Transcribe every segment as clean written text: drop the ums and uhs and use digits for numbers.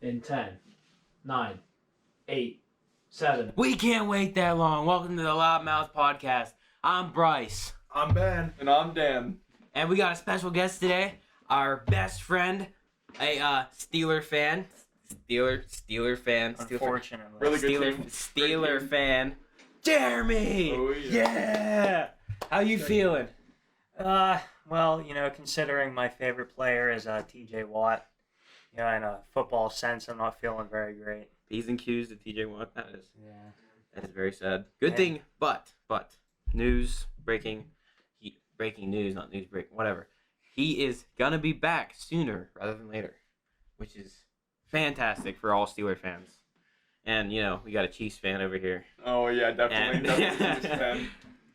in 10, 9, 8, 7. We can't wait that long. Welcome to the Loudmouths podcast. I'm Bryce. I'm Ben. And I'm Dan. And we got a special guest today. Our best friend, a Steeler fan. Steeler fan. Unfortunately. Really good Steeler fan. Jeremy! Oh, yeah. Yeah! How you feeling? Well, considering my favorite player is TJ Watt, in a football sense, I'm not feeling very great. P's and Q's to TJ Watt. That is very sad. Good Yeah. thing, but news breaking news, not news break, whatever. He is gonna be back sooner rather than later, which is fantastic for all Steeler fans. And we got a Chiefs fan over here. Oh, yeah, definitely. And- Definitely fan.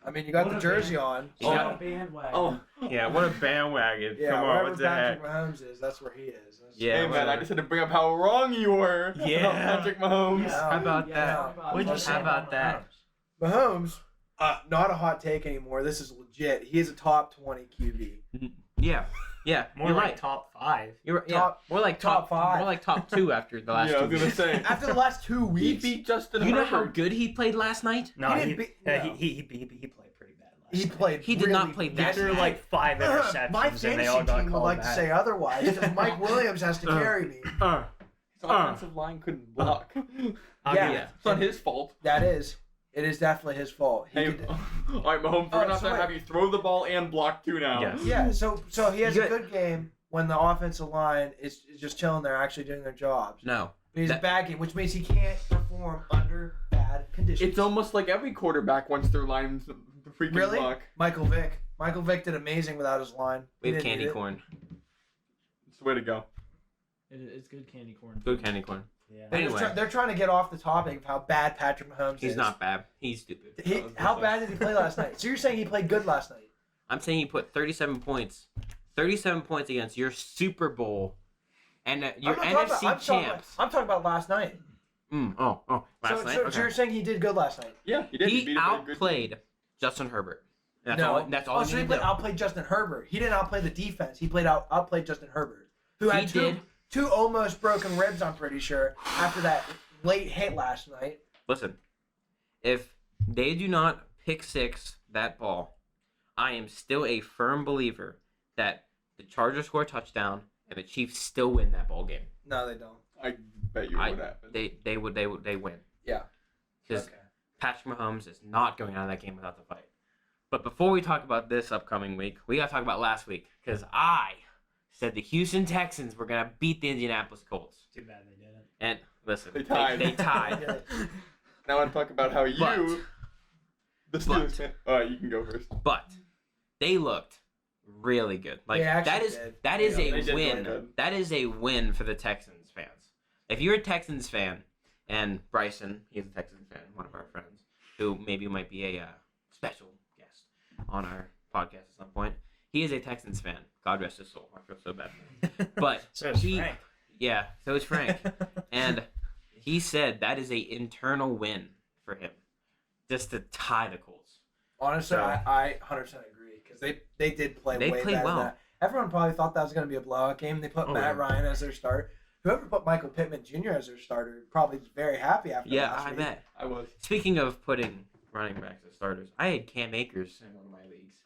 I mean, you got the jersey on. You got- a bandwagon. Oh, Yeah, what a bandwagon! Yeah, Come on, wherever what's the heck? Patrick Mahomes is, that's where he is. Yeah, hey, man, whatever. I just had to bring up how wrong you were Yeah. about Patrick Mahomes. Yeah. How about that? What'd you How say about that? Mahomes, not a hot take anymore. This is legit. He is a top 20 QB. Yeah, More you're like right. top 5. You're top- more like top five. more like top 2 after the last Yeah, I 2 was gonna weeks. say. After the last 2 He weeks, beat Justin You know how Herbert. good he played last night? No, He he didn't no. played pretty bad last he night. played. He did not play really that He threw bad. like 5 interceptions, My and they fantasy all got team would called like back. to say otherwise because Mike Williams has to carry me. His offensive line couldn't block. Yeah. It's not his fault. That is. It is definitely his fault. He Hey, did- all right, Mahomes, we're Oh, gonna have so to wait. have you throw the ball and block too now. Yes. Yeah, so he has You a got- good game when the offensive line is just chilling there, actually doing their jobs. No. But he's a bad game, which means he can't perform under bad conditions. It's almost like every quarterback wants their lines to freaking Really? block. Michael Vick. Michael Vick did amazing without his line. We He have didn't candy need it. corn. It's the way to go. It's good candy corn. Good candy corn. Yeah. Anyway. They're trying to get off the topic of how bad Patrick Mahomes is. He's not bad. He's stupid. How bad did he play last night? So you're saying he played good last night? I'm saying he put 37 points. 37 points against your Super Bowl and your I'm not NFC talking about- champs. I'm talking about last night. Last night. So Okay. you're saying he did good last night? Yeah, he did. He beat a very good outplayed Justin Herbert. That's No. all So he he did. outplayed Justin Herbert. He didn't outplay the defense. He outplayed Justin Herbert, who had He did. two almost broken ribs, I'm pretty sure, after that late hit last night. Listen, if they do not pick six that ball, I am still a firm believer that the Chargers score a touchdown and the Chiefs still win that ball game. No, they don't. I bet you would happen. They win. Yeah. Because Okay. Patrick Mahomes is not going out of that game without the fight. But before we talk about this upcoming week, we got to talk about last week. Because I said the Houston Texans were going to beat the Indianapolis Colts. Too bad they didn't. And listen, They tied. They tied. Yeah. Now I want to talk about how you, the Steelers fan. All right, you can go first. But they looked really good. Like They actually that is did. that is They a did look win. good. That is a win for the Texans fans. If you're a Texans fan, and Bryson, he's a Texans fan, one of our friends, who maybe might be a special guest on our podcast at some point. He is a Texans fan. God rest his soul. I feel so bad for him. But So is Frank. Yeah, so is Frank. And he said that is a internal win for him, just to tie the Colts. Honestly, So- I 100% agree because they did play They way played better well. than that. Everyone probably thought that was going to be a blowout game. They put Oh, Matt yeah. Ryan as their starter. Whoever put Michael Pittman Jr. as their starter probably was very happy after Yeah, last I week. bet. I was. Speaking of putting running backs as starters, I had Cam Akers in one of my leagues.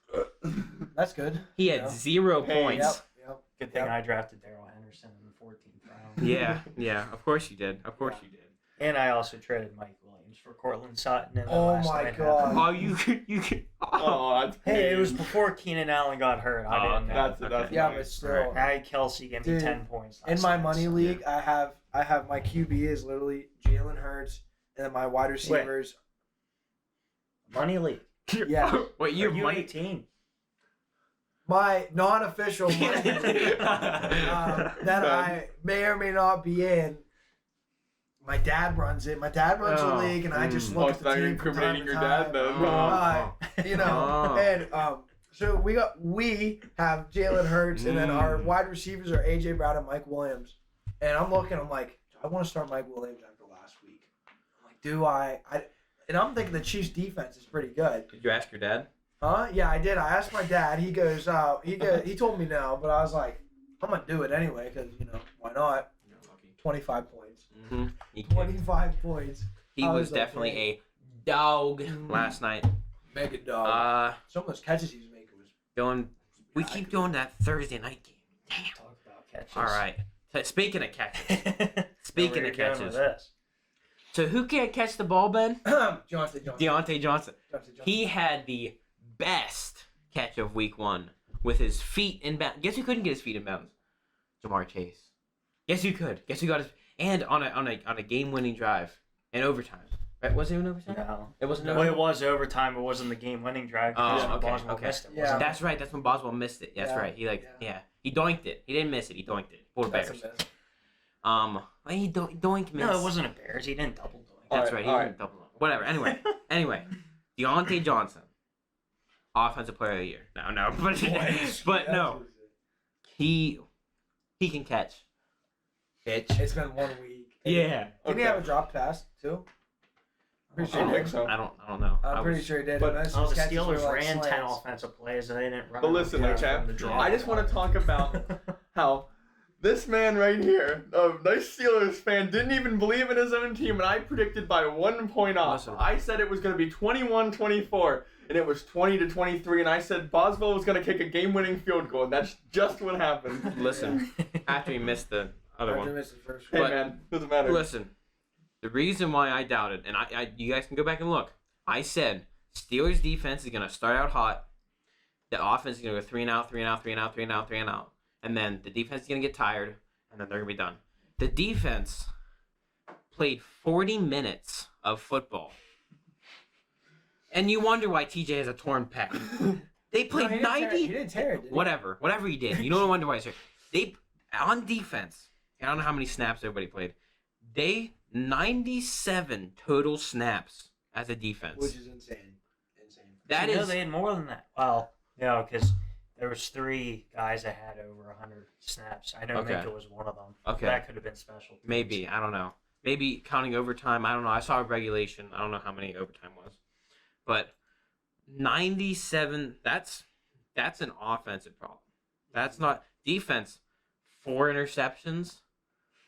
That's good. He had Yeah. 0 Hey, points. Yep. Good thing Yep. I drafted Darrell Henderson in the 14th round. Yeah, of course you did. Of course you did. And I also traded Mike Williams for Cortland Sutton. And Oh my God. Oh, you could. Oh, that's Hey, it was mean. before Keenan Allen got hurt. I Oh, didn't okay. know. That's Yeah, nice. but still. I had Kelsey give me Dude, 10 points. In last my night, money so- league, I have my QB is literally Jalen Hurts, and then my wide receivers. Money league. Yeah. Wait, Are you you money? 18? My non-official money league, that I may or may not be in. My dad runs it. My dad runs the Oh, league, and I just Oh, look at so the now you're team from time incriminating to your dad time. then. You know, Oh. and so we have Jalen Hurts, and then our wide receivers are AJ Brown and Mike Williams. And I'm looking, I'm like, do I want to start Mike Williams after last week? I'm like, do I? And I'm thinking the Chiefs' defense is pretty good. Did you ask your dad? Huh? Yeah, I did. I asked my dad. He goes, he told me no, but I was like, I'm gonna do it anyway because why not? You're lucky. 25 points. Mm-hmm. 25 points. He I was was like, definitely "Dang." a dog last night. Mega dog. Uh, Some of those catches he was making was. doing. We keep doing that Thursday night game. Damn. Talk about catches. All right. Speaking of catches. Speaking Where of you going with catches. this? So who can't catch the ball, Ben? Johnson. Deontay Johnson. Johnson. He had the best catch of week 1 with his feet in bounds. Guess who couldn't get his feet in bounds? Jamar Chase. Guess who could? Guess who got his and on a game-winning drive in overtime. Right? Was it in overtime? No. It wasn't Well, overtime. it was overtime. It wasn't the game-winning drive because Oh, okay, Boswell okay. missed it. Yeah. wasn't it? That's right. That's when Boswell missed it. That's Yeah, right. He yeah. he doinked it. He didn't miss it. He doinked it. For the That's Bears. a miss. He doink miss. No, it wasn't a Bears. He didn't double doink. That's All right. right, He all didn't double. Whatever. Anyway, Deontay Johnson, offensive player of the year. No, but no, he can catch. It's been 1 week. Yeah. Didn't he have a drop pass too? I'm pretty I sure he think did. so. I don't know. I'm pretty sure he did. but- Most Oh, of the his catches were Steelers like ran 10 slants. offensive plays and they didn't run. But listen, them champ, from the draw. I just want to talk about how this man right here, a nice Steelers fan, didn't even believe in his own team, and I predicted by 1 point off. Listen. I said it was going to be 21-24, and it was 20-23, and I said Boswell was going to kick a game-winning field goal, and that's just what happened. Listen, after he missed the other After he one. missed his first Hey, But- man, doesn't matter. Listen, the reason why I doubted, and I you guys can go back and look. I said Steelers defense is gonna start out hot. The offense is gonna go 3 and out, 3 and out, 3 and out, 3 and out, 3 and out, and then the defense is gonna get tired, and then they're gonna be done. The defense played 40 minutes of football, and you wonder why TJ has a torn pec. They No, played he didn't tear it. 90. He didn't tear it. Did he? Whatever he did. You don't wonder why he's hurt. They on defense. I don't know how many snaps everybody played. They 97 total snaps as a defense. Which is insane. That No, is they had more than that. Well, no, because there was 3 guys that had over 100 snaps. I know Okay. Minka was one of them. Okay. That could have been special. teams. maybe I don't know. Maybe counting overtime. I don't know. I saw a regulation. I don't know how many overtime was, but 97. That's an offensive problem. That's not defense. 4 interceptions,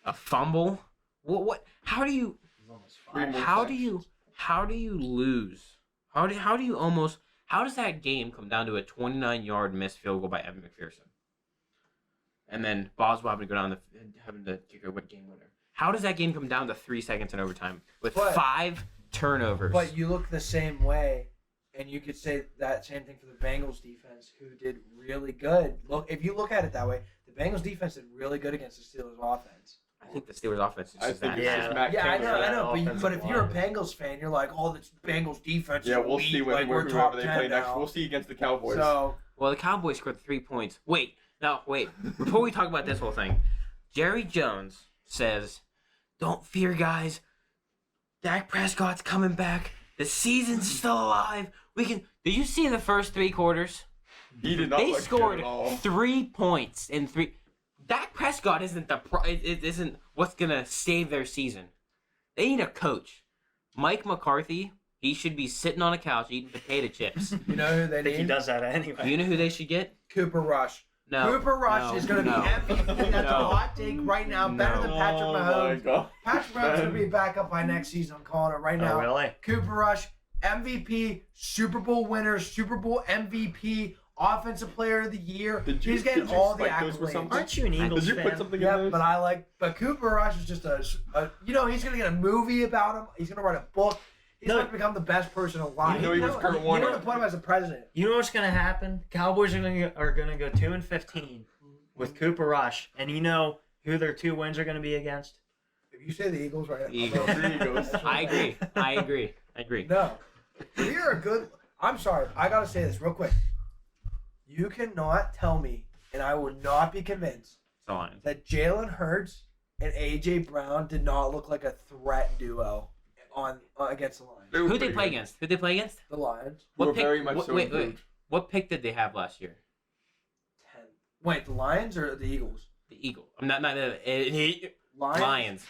a fumble. What? How do you? It was almost Three 5. more How do sacks. you? How do you lose? How do you almost? How does that game come down to a 29-yard missed field goal by Evan McPherson? And then Boswell having to go down having to kick a game winner. How does that game come down to 3 seconds in overtime with But- 5 turnovers? But you look the same way, and you could say that same thing for the Bengals defense, who did really good. Look, if you look at it that way, the Bengals defense did really good against the Steelers offense. I think the Steelers offense is I just think that. it's Yeah. just Matt Yeah, I Campbell. know. offensive But if you're a line. Bengals fan, you're like, oh, this Bengals defense. Yeah, is we'll elite. see like, we're whoever top they 10 play next. now. We'll see against the Cowboys. So Well, the Cowboys scored 3 points. Wait. Before we talk about this whole thing, Jerry Jones says, "Don't fear, guys. Dak Prescott's coming back. The season's still alive. We can." Did you see the first 3 quarters? he did not They look scored good at all. 3 points in 3. Dak Prescott isn't it isn't what's gonna save their season. They need a coach. Mike McCarthy. He should be sitting on a couch eating potato chips. you know who they I think he need? does that anyway. You know who they should get? Cooper Rush. No. Cooper Rush no, is going to no. be MVP. That's No. a hot take right now. Better than Patrick Oh my Mahomes. God. Patrick Mahomes going to be back up by next season. I'm calling it right now. Oh, really? Cooper Rush, MVP, Super Bowl winner, Super Bowl MVP, Offensive Player of the Year. Did you- He's getting did you all the spike those for accolades. something? Aren't you an Eagles Did you fan? put something Yeah, in but this? but Cooper Rush is just he's gonna get a movie about him. He's gonna write a book. He's No. gonna become the best person alive. You know he was Kurt Warner. You're gonna put him as a president. You know what's gonna happen? Cowboys are gonna go 2-15 with Cooper Rush, and you know who their 2 wins are gonna be against? If you say the Eagles, right? Eagles. The Eagles. I agree. No, we are a good. I'm sorry. I gotta say this real quick. You cannot tell me, and I would not be convinced, So on. that Jalen Hurts and AJ Brown did not look like a threat duo on against the Lions. were Who they pretty play good. against? Who they play against? The Lions. Were What pick? very much what, so wait. improved. What pick did they have last year? 10. Wait, the Lions or the Eagles? The Eagle. I'm not Lions.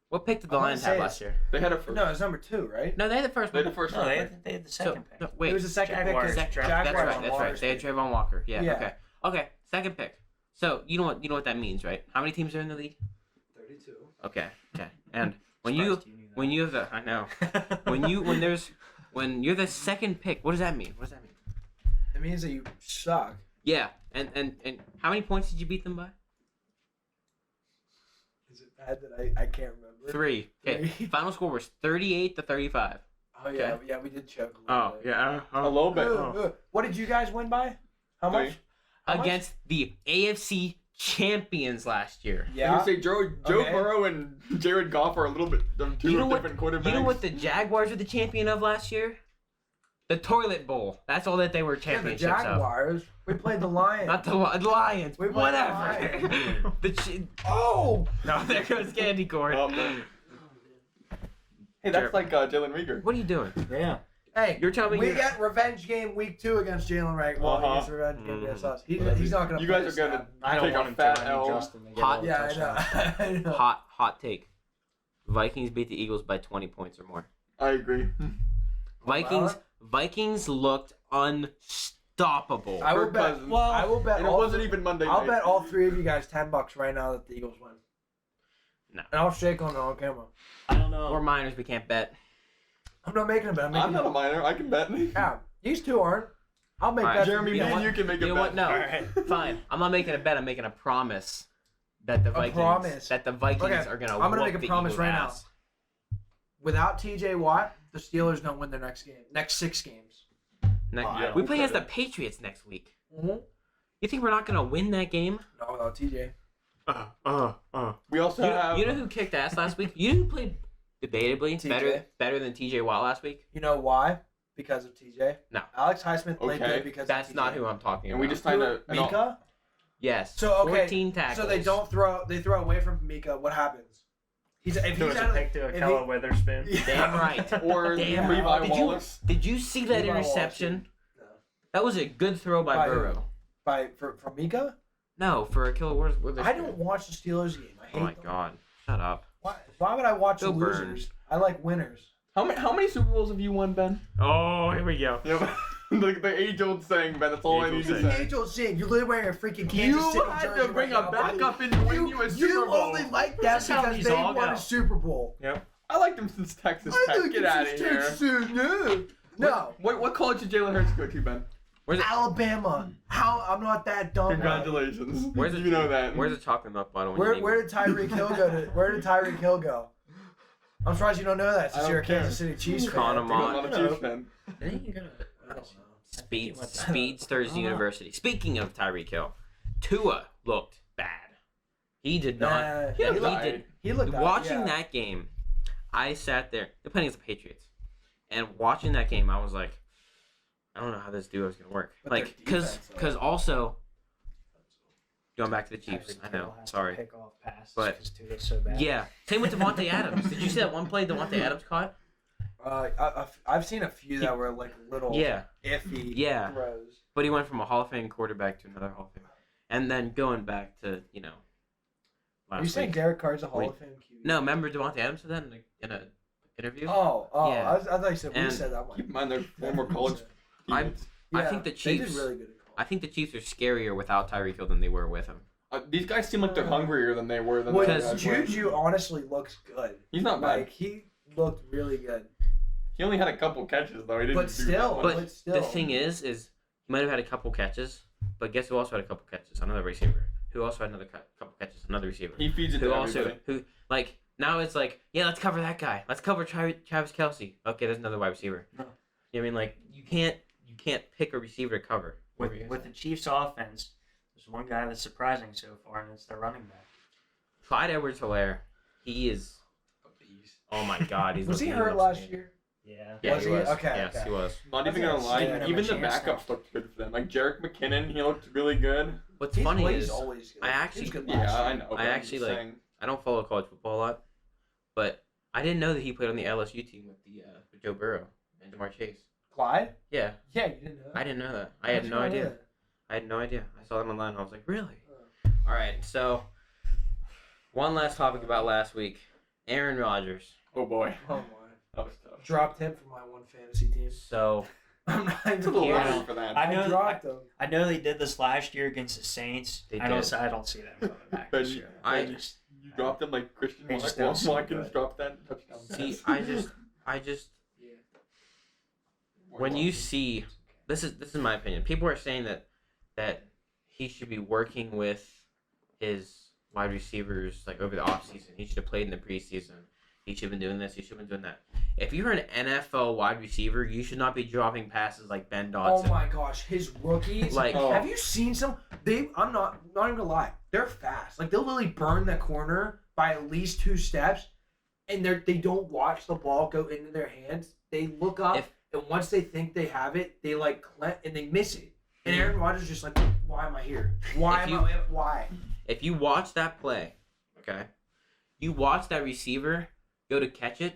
What pick did the I'm gonna Lions say have it's- last year? They had a first. No, it's number 2, right? No, they had the first They one. had the first No, round they pick. had the So, second pick. no, wait. It was the second Jaguars. pick. 'cause That's That's Jaguars right. on That's right. Walker's They had team. Trayvon Walker. Yeah. Yeah. Okay. Okay. Second pick. So you know what that means, right? How many teams are in the league? 32. Okay. And when Surprised knew that. you have the I know when you're the second pick, what does that mean? What does that mean? It means that you suck. Yeah, and how many points did you beat them by? Is it bad that I can't remember? 3. Okay. Three. Final score was 38-35. Oh yeah, yeah, we did choke. A little bit. yeah. A little bit. What did you guys win by? How Three. much? How much? Against the AFC champions last year. Yeah. You say Joe Okay. Burrow and Jared Goff are a little bit two different quarterbacks. You know what the Jaguars were the champion of last year? The toilet bowl. That's all that they were Yeah, the championships of. Jaguars. We played the Lions. Not the Lions. We played the Whatever. Oh! No, there goes candy corn. Oh, man. Hey, that's like Jalen Rieger. What are you doing? Yeah. Hey, You're telling me we you're- get revenge game week 2 against Jalen Wright. Well, Uh-huh. he gets revenge game against us. He's not gonna. You play guys are this gonna snap. I don't take want a him to. fat I L. need Justin to get Hot- all the touchdowns. I know. Hot take. Vikings beat the Eagles by 20 points or more. I agree. Vikings looked unstoppable. I will Kirk bet. Cousins. Well, I will bet. And it all wasn't th- even Monday I'll night. bet all 3 of you guys $10 right now that the Eagles win. No. And I'll shake on camera. I don't know. We're minors. We can't bet. I'm not making a bet. I'm making I'm not a minor. I can bet. Yeah, these 2 aren't. I'll make All right, bets. Jeremy, You know me and what? you can make You a know bet. what? No. Alright. Fine. I'm not making a bet. I'm making a promise that the Vikings promise. that the Vikings Okay, are gonna. I'm gonna whoop make a the promise Eagles' right now. ass. Without TJ Watt, the Steelers don't win their next game. Next 6 games. Yeah, we play okay. against the Patriots next week. Mm-hmm. You think we're not gonna win that game? No, without TJ. We also have. You know who kicked ass last week? You know who played debatably TJ. better than TJ Watt last week? You know why? Because of TJ. No. Alex Highsmith played Okay. good because That's of TJ. not who I'm talking And about. we just signed a. an- Mika. Yes. So okay. 14 tackles. So they don't throw. They throw away from Mika. What happens? If There he's was a out of, pick to if Akella Witherspoon. Yeah. Damn right. Or Damn Levi right. Wallace. Did you see that Levi Wallace, interception? No. That was a good throw by By who? Burrow. From Mika? No, for a killer. Where's I don't watch the Steelers game. I hate Oh my them. god! Shut up. Why would I watch Go losers? Burns. I like winners. How many Super Bowls have you won, Ben? Oh, here we go. Yeah, the age-old saying, Ben. That's all I need to The say. age-old saying, you're literally wearing a freaking Kansas You City had jersey to bring right a now, backup buddy. in to win you a Super You Bowl. only like that That's how because these they all won go. a Super Bowl. I liked him since Texas Tech. Get out of here. No. What college did Jalen Hurts go to, Ben? Where's it? Alabama. How? I'm not that dumb. Congratulations. Where's it? You know that. Where's the chocolate milk bottle? When you need Where did Tyreek Hill go to? Where did Tyreek Hill go? I'm surprised you don't know that I since don't you're a care. Kansas City Chiefs fan. Con 'em on. I'm not a Chiefs fan. I think you're gonna. I don't know. Speedsters University. Speaking of Tyreek Hill, Tua looked bad. He did not. Nah, He looked he alright. did. He looked Watching yeah. that game, I sat there. They're playing against the Patriots, and watching that game, I was like, I don't know how this duo is gonna work. But Like, their defense, though. because also going back to the Chiefs. Tyreek I know. Hill has to Sorry. Pick off passes But- because Tua's so bad. Yeah. Same with Devontae Adams. Did you see that one play Devontae Adams caught? I've seen a few that were like little Yeah. iffy Yeah. throws. But he went from a Hall of Fame quarterback to another Hall of Fame, and then going back to Are you last saying week. Derek Carr's a Hall Wait. of Fame QB? No, remember Devontae Adams said that in a interview. Oh, Yeah. I thought you said we And- said that one. Keep in mind they're former college teammates. I think the They Chiefs- did really good. in I think the Chiefs are scarier without Tyreek Hill than they were with him. These guys seem like they're hungrier than they were. Than Well, they Because were. Juju honestly looks good. He's not bad. Like he looked really good. He only had a couple catches though. He didn't. But do still, that But much. but still. The thing is he might have had a couple catches, but guess who also had a couple catches? Another receiver. Who also had another couple catches? Another receiver. he feeds it Who to also everybody. like now it's like, yeah, let's cover that guy. Let's cover Travis Kelsey. Okay, there's another wide receiver. No. You know what I mean? Like you can't pick a receiver to cover. With the Chiefs' offense, there's one guy that's surprising so far, and it's their running back. Clyde Edwards-Helaire, he is. Oh my God, he's. Was he looking hurt last year? Yeah. Yeah, Was he he? was. Okay, Yes, okay. he was. Not even I gonna think lie, it's giving him even a the chance backups looked good for them. Like Jerick McKinnon, he looked really good. What's He's funny always is always good. I He was actually- good Yeah, last I year. know. I but I'm actually, just like- saying. I don't follow college football a lot, but I didn't know that he played on the LSU team with with Joe Burrow and Jamar Chase. Clyde? Yeah, Yeah, you didn't know that. I didn't know that. I How'd had you no not know idea. that? I had no idea. I saw them online and I was like, really? All right, so one last topic about last week. Aaron Rodgers. Oh boy, Oh my. that was tough. Dropped him from my one fantasy team. So I'm not It's a even little Yeah. early for that. I know- I dropped them. I know they did this last year against the Saints. They I don't did. see them coming back But this you- year. I- They just You dropped him like Christian They just don't seem Watkins good. dropped that touchdown. See, pass. I just when you see this is my opinion. People are saying that he should be working with his wide receivers like over the offseason. He should have played in the preseason. He should have been doing this. He should have been doing that. If you're an NFL wide receiver, you should not be dropping passes like Ben Oh Dotson. my gosh, his rookies. Like- Oh. have you seen some? I'm not even gonna lie. They're fast. Like they'll literally burn the corner by at least 2 steps, and they don't watch the ball go into their hands. They look up, If- and once they think they have it, they like and they miss it. And Aaron Rodgers is just like, why am I here? Why? If you watch that play, okay, you watch that receiver go to catch it,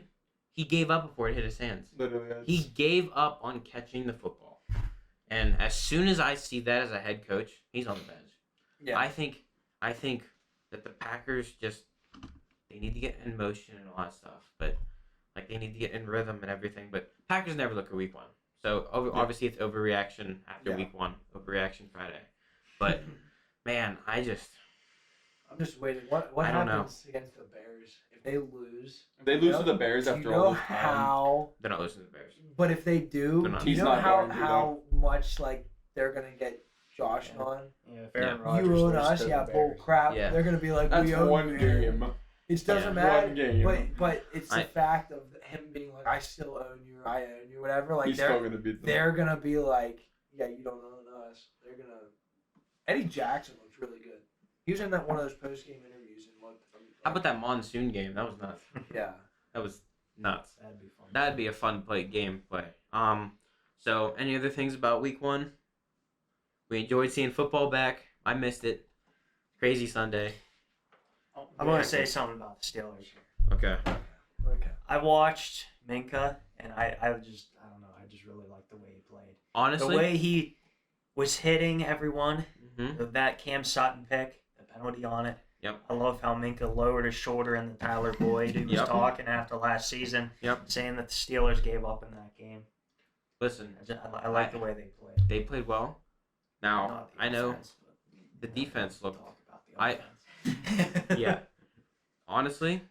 he gave up before it hit his hands. Literally, that's- He gave up on catching the football. And as soon as I see that as a head coach, he's on the bench. Yeah. I think that the Packers just they need to get in motion and all that stuff, but like they need to get in rhythm and everything. But Packers never look at week 1, so obviously it's overreaction after Yeah. week 1, overreaction Friday. But man, I'm just waiting. What I don't know. happens against the Bears if they lose? If they lose to the Bears Do after you all know this time, how? they're not listening to the Bears. But if they do, They're not. do you He's know not how going to, how much like they're gonna get Josh Yeah. on? yeah, if Aaron Yeah. Rodgers You and loses us, to the yeah, bull Bears. crap. Yeah. They're gonna be like, that's we owe one you, Aaron. game. It doesn't Yeah. matter. One game. But it's I- the fact of him being like, I still own you, I own you, whatever. Like He's still they're gonna beat them. they're gonna be like, yeah, you don't own us. They're gonna. Eddie Jackson looked really good. He was in that one of those post game interviews and looked. How about that monsoon game? That was nuts. Yeah. That was nuts. That'd be fun. That'd be a fun game play. So any other things about week 1? We enjoyed seeing football back. I missed it. Crazy Sunday. I want to say something about the Steelers here. Okay. Okay. I watched Minka, and I don't know. I just really liked the way he played. Honestly. The way he was hitting everyone, Mhm. that Cam Sutton pick, the penalty on it. Yep. I love how Minka lowered his shoulder in the Tyler Boyd who was Yep. talking after last season, Yep. saying that the Steelers gave up in that game. Listen, I like the way they played. they played well. Now Not the I know offense, but the defense we'll looked. talk about the I- offense. Yeah. Honestly,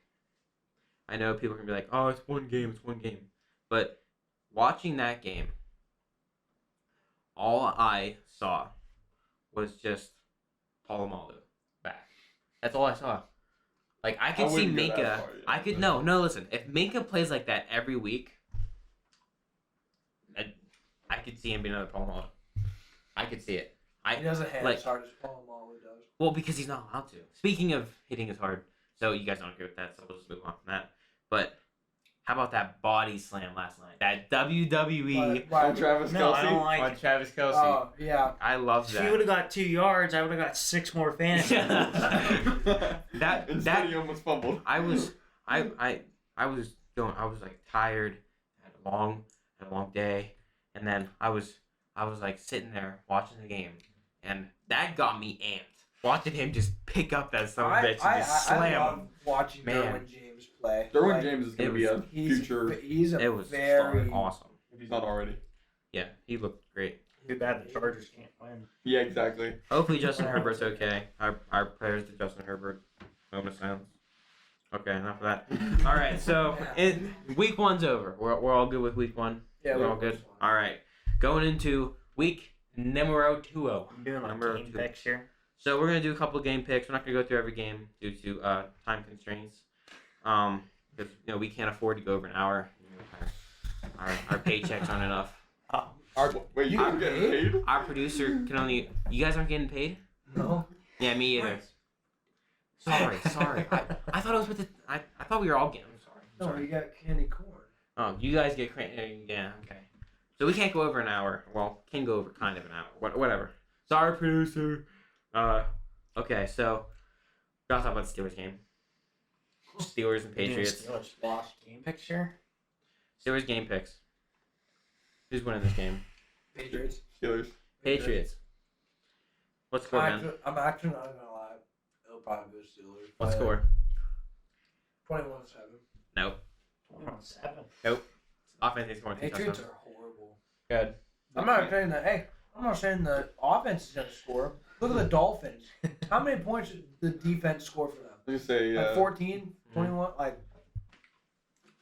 I know people are gonna be like, "Oh, it's one game. It's one game," but watching that game, all I saw was just Palomalu back. That's all I saw. Like I could see wouldn't go that Minka. far yet, I could but- no. Listen, if Minka plays like that every week, I could see him being another Palomalu. I could see it. He doesn't hit like- as hard as Paul Malu does. Well, because he's not allowed to. Speaking of hitting as hard, so you guys don't agree with that, so we'll just move on from that. But how about that body slam last night? That WWE Why- On Travis No, I Kelce. don't like on it. Travis Kelce. Oh yeah. I love If he would that. have got 2 yards, I would have got 6 more fantasy. That- Instead, he almost fumbled. I was like tired, had a long day, and then I was like sitting there watching the game, and that got me amped. Watching him just pick up that son of a bitch and just I slam love him. watching Man. Derwin James play. Derwin Like, James is going it to be a was- future, He's a It was very awesome. if he's not already. Yeah, he looked great. Too bad the Chargers can't win. Yeah, exactly. Hopefully Justin Herbert's okay. Our prayers to Justin Herbert. Moment of silence. Okay, enough of that. All right, so week 1's over. We're all good with week 1. Yeah, We're all good. All right, going into week numero 2. I'm doing like Number game 2. picks here. So we're gonna do a couple of game picks. We're not gonna go through every game due to time constraints. Because we can't afford to go over an hour. Our paychecks aren't enough. Wait, you I'm are getting paid? paid? Our producer can only. You guys aren't getting paid? No. Yeah, me either. Sorry. I thought it was with the. I thought we were all getting. I'm sorry. I'm No, sorry. you got candy corn. Oh, you guys get yeah, okay. So we can't go over an hour. Well, can go over kind of an hour. Whatever. Sorry, producer. Okay, so gotta talk about the Steelers game. Steelers and Patriots. Steelers lost game picks here. Steelers game picks. Who's winning this game? Patriots. Steelers. Patriots. What score, man? I'm actually not gonna lie. It'll probably go Steelers. What but score? 21-7. Nope. 21-7. Nope. Offense is scoring 2 Patriots touchdowns. are horrible. Good. I'm not saying that. Hey, I'm not saying the offense is gonna score. Look at the Dolphins. How many points did the defense score for them? You say Like 14, 21? Like,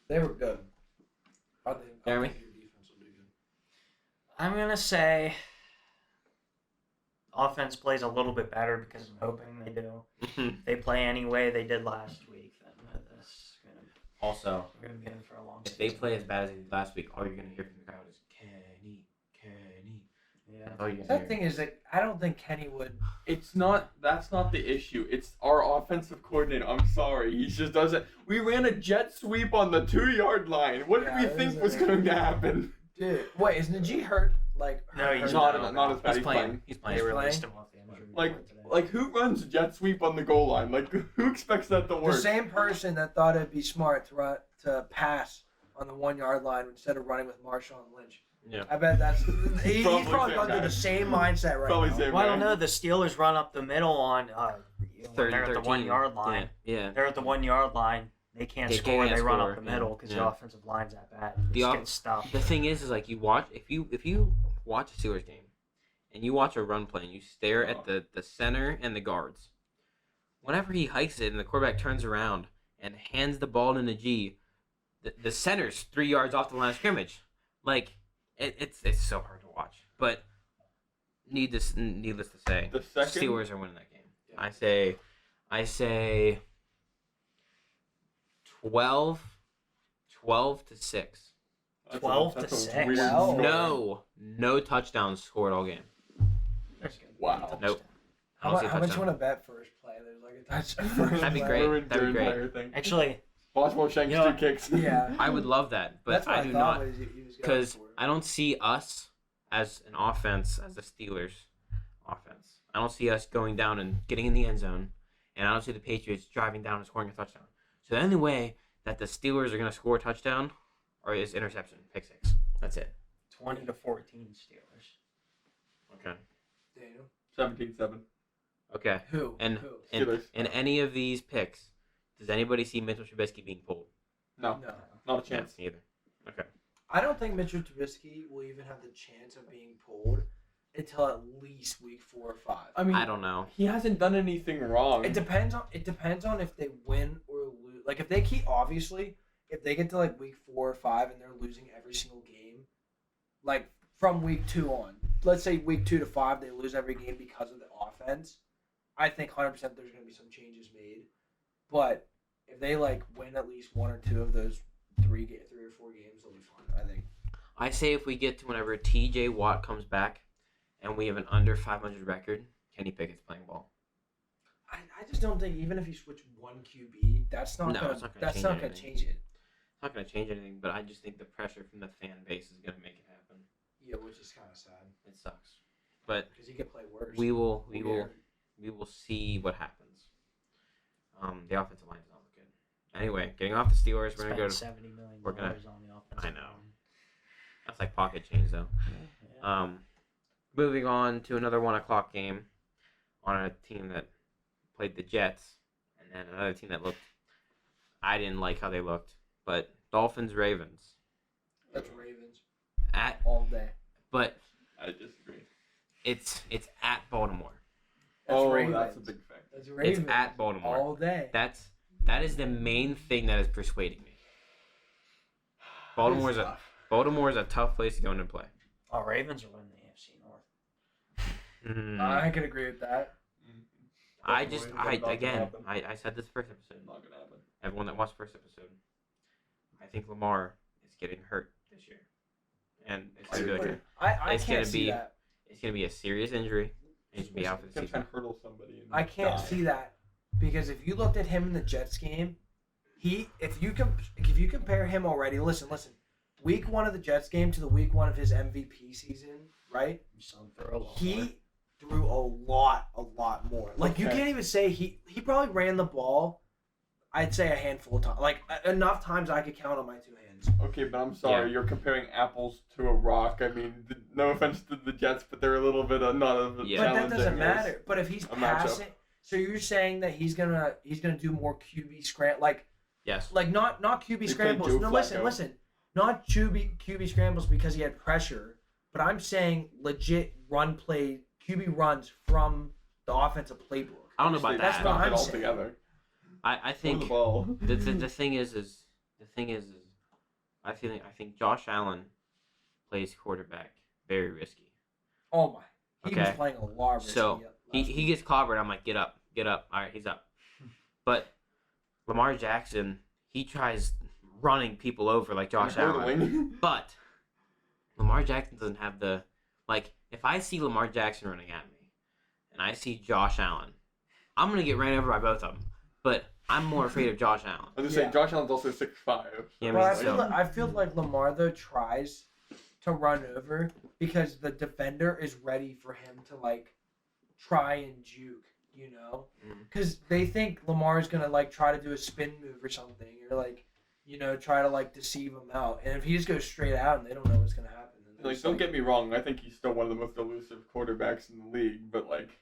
they were good. I think Jeremy? your defense will be good. I'm going to say offense plays a little bit better because I'm hoping they do. If they play any way they did last week, then this Also, we're going to be in for a long if they season. play as bad as they did last week, all you're gonna hear from the crowd is Kenny. Yeah. That's all you're gonna That hear. thing is, like, I don't think Kenny would. It's not. That's not the issue. It's our offensive coordinator. I'm sorry. He just doesn't. We ran a jet sweep on the 2-yard line. What did Yeah, we that think is was a- going to happen? Dude, wait, is Najee hurt? Like, No, he's hurt? not as bad. He's playing. He's They playing. released him off the injury Like, report today. like who runs jet sweep on the goal line? Like, who expects that to The work? same person that thought it'd be smart to pass on the 1-yard line instead of running with Marshawn Lynch. Yeah. I bet that's he's Probably probably same going through guy. the same mindset right Probably now. same Well, I don't man. know. The Steelers run up the middle on Third they're and at the 13. 1-yard line. Yeah. They're at the 1-yard line. They can't They score. can't They run score, up the yeah, middle because yeah. the offensive line's that bad. The It's off- getting stuffed. The thing is like you watch if you watch a Steelers game, and you watch a run play and you stare at the center and the guards. Whenever he hikes it and the quarterback turns around and hands the ball to Najee, the center's 3 yards off the line of scrimmage. Like it's so hard to watch. But needless to say, The second. Steelers are winning that game. I say 12 to 6. That's 12 that's to 6. weird Wow. score. No touchdowns scored all game. Wow. Nope. I How, don't see much, a how much you touchdown. want to bet first play? There's like a touchdown first That'd be play. great. Ruined That'd be their great. entire thing. Actually, Boswell Shanks You know- 2 kicks. Yeah. I would love that, but That's what I do thought not, was he was going because for. I don't see us as an offense, as the Steelers offense. I don't see us going down and getting in the end zone, and I don't see the Patriots driving down and scoring a touchdown. So the only way that the Steelers are going to score a touchdown is interception, pick six. That's it. 20 to 14 Steelers. Okay. Daniel? 17-7. Okay. Who? And Who? Steelers. in any of these picks, does anybody see Mitchell Trubisky being pulled? No, No. not a chance. No, neither. Okay. I don't think Mitchell Trubisky will even have the chance of being pulled until at least week 4 or 5. I mean, I don't know. he hasn't done anything wrong. It depends on if they win or lose. Like if they if they get to like week 4 or 5 and they're losing every single game, like from week 2 on. Let's say week 2 to 5 they lose every game because of the offense. I think 100% there's going to be some changes made. But if they like win at least 1 or 2 of those 3 or 4 games, they'll be fine. I think. I say if we get to whenever TJ Watt comes back and we have an under 500 record, Kenny Pickett's playing ball. I just don't think even if you switch one QB, that's not No, gonna it's not gonna that's change not gonna anything. change it. It's not going to change anything, but I just think the pressure from the fan base is going to make it happen. Yeah, which is kind of sad It sucks. But because he could play worse. we will Weird. see what happens. The offensive line does not look good. Anyway, getting off the Steelers, we're going to go to Spend $70 million we're gonna- on the offensive I know. line. that's like pocket change though. Yeah. Moving on to another 1:00 game on a team that played the Jets, and then another team that looked. I didn't like how they looked, but Dolphins Ravens That's Ravens at all day. but I disagree. it's at Baltimore. That's Oh, Ravens. that's a big factor. That's Ravens. It's at Baltimore. all day. That is the main thing that is persuading me. Baltimore's a tough place to go into play. Oh, Ravens are winning the AFC North. Mm, I can agree with that. I said this first episode. Not gonna happen. Everyone that watched the first episode, I think Lamar is getting hurt this year, and it's gonna be like I it's can't gonna see be- that. it's gonna be a serious injury. And he's gonna be out for the He's gonna try season. and hurdle somebody. And I can't die. see that because if you looked at him in the Jets game, if you compare him already, listen, week 1 of the Jets game to the week 1 of his MVP season, right? Some throw a lot more. He threw a lot more. Like you Okay. can't even say he probably ran the ball. I'd say a handful of times, like enough times I could count on my 2 hands. Okay, but I'm sorry, you're comparing apples to a rock. I mean, no offense to the Jets, but they're a little bit not of Yeah. But that challenging doesn't as- matter. But if he's a matchup. passing, so you're saying that he's gonna do more QB like Yes. not QB They scrambles. played No, Joe listen, Flacco. not QB scrambles because he had pressure, but I'm saying legit run play, QB runs from the offensive playbook. I don't know about That's that. what I'm it all saying. together. I Throw the think ball. the thing is I think Josh Allen plays quarterback very risky. Oh my. He was Okay. playing a lot risky So last he week. gets clobbered. I'm like, get up. All right, he's up. But Lamar Jackson, he tries running people over like Josh Allen. Hurdling. But Lamar Jackson doesn't have the if I see Lamar Jackson running at me and I see Josh Allen, I'm gonna get ran over by both of them. But I'm more afraid of Josh Allen. I'm just Yeah. saying, Josh Allen's also 6'5". Yeah, But so- I feel like Lamar though tries to run over because the defender is ready for him to like try and juke, you know, Mhm. because they think Lamar's gonna like try to do a spin move or something, or like, you know, try to like deceive him out. And if he just goes straight out and they don't know what's gonna happen, then they're Like, just don't get me wrong. I think he's still one of the most elusive quarterbacks in the league, but like,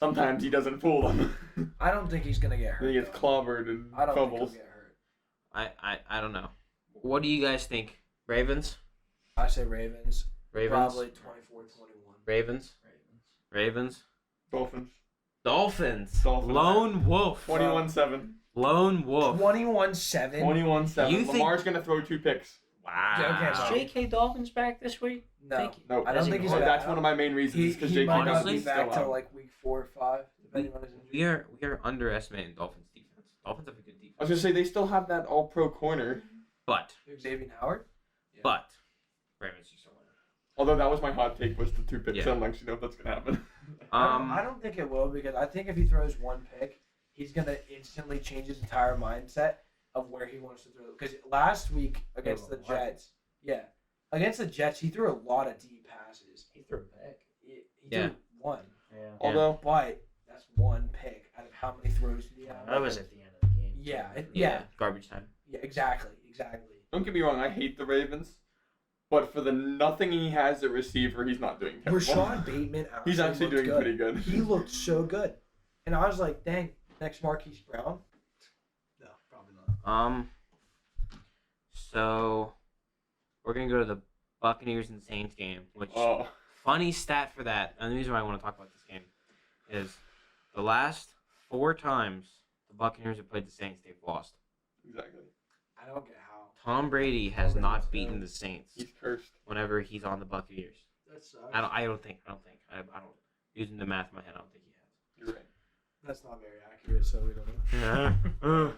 sometimes he doesn't fool them. I don't think he's gonna get hurt. Then he gets though. clobbered and I don't fumbles. think he'll get hurt. I don't know. What do you guys think? Ravens? I say Ravens. Ravens? Probably 24-21. Ravens? Ravens? Dolphins. Dolphins. Dolphins. Lone Wolf. 21-7. Lone Wolf. 21-7. 21-7. You think- Lamar's gonna throw 2 picks. Wow. Yeah, Is okay, J.K. Dolphins back this week? No, Thank you. No, I don't Is he think he's going? back. That's one of my main reasons because He J.K. might not Honestly, be Dobbins back still till out. like week 4 or 5, depending on his injury. We are underestimating Dolphins defense. Dolphins have a good defense. I was gonna say they still have that All-Pro corner. But Xavier Howard. Ravens just don't win. Although that was my hot take was the 2 picks. Yeah. I don't actually know if that's gonna happen. I don't think it will because I think if he throws one pick, he's gonna instantly change his entire mindset of where he wants to throw. Because last week against the Jets, against the Jets, he threw a lot of deep passes. He threw a pick. He Yeah. threw one, Yeah. Although but that's one pick out of how many throws did he have? That was at the end of the game. Yeah, Garbage time. exactly. don't get me wrong, I hate the Ravens, but for the nothing he has at receiver, he's not doing terrible. Rashad Bateman He's actually looked doing good. pretty good. He looked so good, and I was like, "Dang, next Marquise Brown." No, probably not. So we're gonna go to the Buccaneers and Saints game, which Oh, funny stat for that, and the reason why I want to talk about this game is the last 4 times the Buccaneers have played the Saints, they've lost. exactly. I don't get how. Tom Brady has Tom not Brady's beaten bad. the Saints He's cursed. whenever he's on the Buccaneers. That sucks. I don't think. I don't. Using the math in my head, I don't think he You're right. That's not very accurate, so we don't know.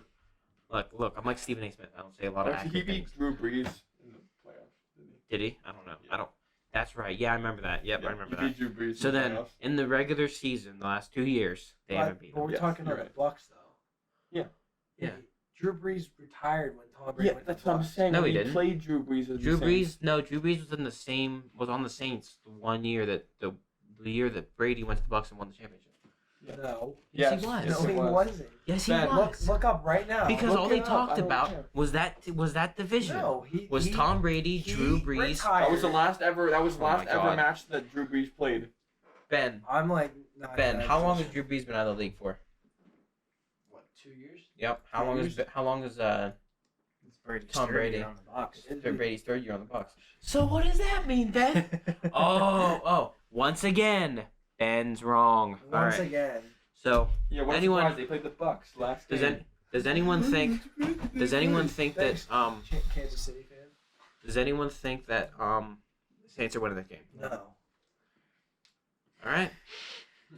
has. Look, I'm like Stephen A. Smith. I don't say a lot of Actually, he accurate beat things. Drew Brees in the playoffs, didn't he? Did he? I don't know. Yeah. I don't. That's right. Yeah, I remember that. Yep, Yeah, I remember he that. beat Drew Brees So in the then, playoffs. in the regular season, the last 2 years, they haven't beaten But him. we're Yes, talking you're about right. the Bucks, though. Yeah. Yeah. Drew Brees retired when Tom Brady Yeah, went that's to the what I'm Bucks. saying. No, when he didn't. played Drew Brees. as the Drew Saints. Brees was on the Saints the one year that the year that Brady went to the Bucks and won the championship. No. Yes, he was. yes, No, it he was. wasn't. Yes, he Ben, was. Look up right now. Because Look all they it up. talked I don't about care. was that division. No, Was Tom Brady, he Drew Brees, retired. That was the last ever. That was the Oh my last ever God. match that Drew Brees played. Ben. I'm like, not Ben, even how long has interested. Drew Brees been out of the league for? What, 2 years? Yep. How long is It's Brady's Tom third Brady. year on the Bucks. Brady's 3rd year on the Bucks? So what does that mean, Ben? oh, once again, Ben's wrong. All Once right. again. So Yeah, what's Anyone- surprised they played the Bucks last game. does anyone think that Kansas City fan? does anyone think that the Saints are winning that game? No. All right.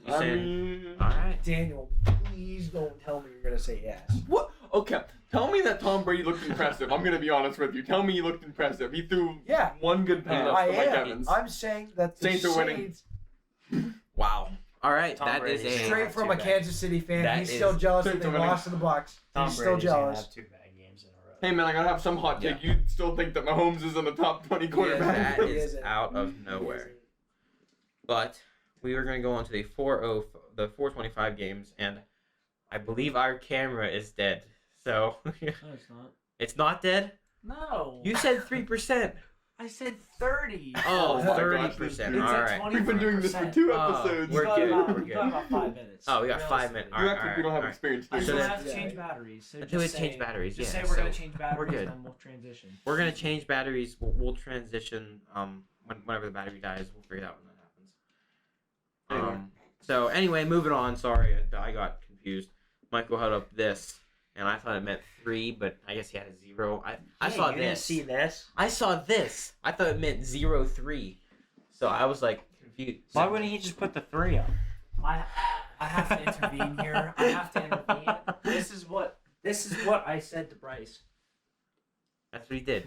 You I saying- mean, All right. Daniel, please don't tell me you're gonna say yes. what? Okay, tell me that Tom Brady looked impressive. I'm gonna be honest with you. Tell me he looked impressive. He threw Yeah. one good pass I to Mike am. Evans. I'm saying that the Saints are winning. Wow. All right. Tom That is Brady's a Straight from a Kansas City fan, That he's is- still jealous that Saints they are winning. lost to the Bucks. Tom He's still Brady's gonna jealous. have 2 bad games in a row. Hey man, I gotta have some hot take. You still think that Mahomes is in the top 20 quarterback? that He is isn't. out of He nowhere. isn't. But we are going to go on to the 425 games, and I believe our camera is dead. So No, it's not. it's not dead. No. You said 3%. I said 30. Oh, my gosh, 30%. this All dude. right. We've been doing this for 2 Oh, episodes. we're good. We're We're good. talking about 5 minutes. Oh, we got 5 minutes. Realistically. You act like we don't have All right. experience I doing So still then- have to Yeah. change batteries. So Until just we change say- batteries, Just yeah. say we're so gonna change batteries, good. and then we'll transition. we're gonna change batteries. We'll transition whenever the battery dies, we'll figure it out when that happens. Anyway. So anyway, moving on. Sorry, I got confused. Michael held up this, and I thought it meant 3, but I guess he had a 0. I saw you didn't this. see this? I saw this. I thought it meant 0-3. So I was like confused. Why wouldn't he just put the 3 up? I have to intervene here. I have to intervene. This is what I said to Bryce. That's what he did.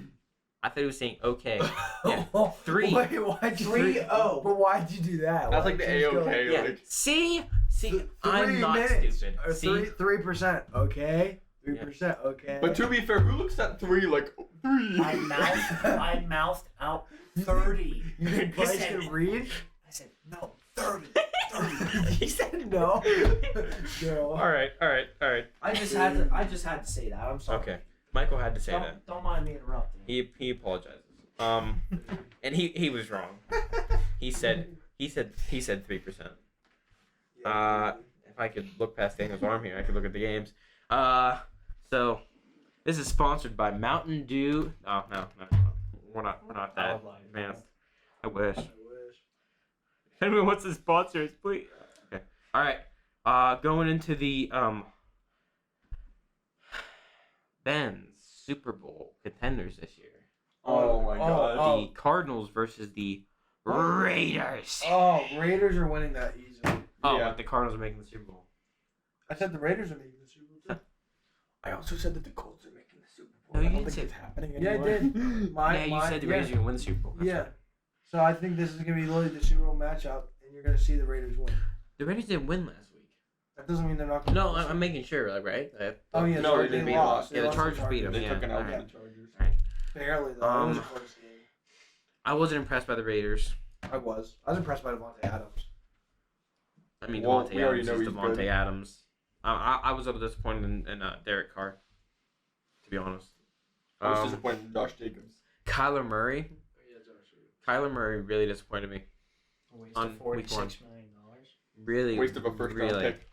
I thought he was saying okay. Yeah. 3. Wait, why'd you 3-0. But why'd you do that? That's Why'd like the you just go A-OK. Yeah. Like, See, Th- I'm 3 not minutes. stupid. Or See, 3%. Okay. 3%. Okay. but to be fair, who looks at 3 like 3? I mouthed out 30. You think He Bryce said- can read? I said no, 30. He said no. No. all right. I just had to say that. I'm sorry. Okay. Michael had to say that. Don't mind me interrupting. He apologizes. And he was wrong. He said 3%. If I could look past Daniel's arm here, I could look at the games. So this is sponsored by Mountain Dew. Oh no, we're not that advanced. I wish. If anyone wants to sponsor us, please. Okay. All right. Going into the Ben's Super Bowl contenders this year. Oh my god. The Cardinals versus the Raiders. Oh, Raiders are winning that easily. Oh, Yeah. but the Cardinals are making the Super Bowl. I said the Raiders are making the Super Bowl too. I also said that the Colts are making the Super Bowl. No, you I don't didn't think say- it's happening Yeah, I anymore. did. You said the Raiders are going to win the Super Bowl. That's Yeah. right. So I think this is gonna be literally the Super Bowl matchup, and you're gonna see the Raiders win. The Raiders didn't win last week. That doesn't mean they're not gonna. No, win. I'm making sure, like, right? Oh yeah, No, sorry, they they beat lost. us. Yeah, the lost to Chargers beat them. They Yeah. took an L alright. from the Chargers. Barely though. It was a close game. I wasn't impressed by the Raiders. I was impressed by Devontae Adams. I mean, Well, Devontae we already Adams know is he's Devontae good. Adams. I was a little disappointed in Derek Carr, to be honest. I was disappointed in Josh Jacobs. Kyler Murray. Kyler Murray really disappointed me. A waste On of week one. $46 million. Really. Waste of a first round really. pick.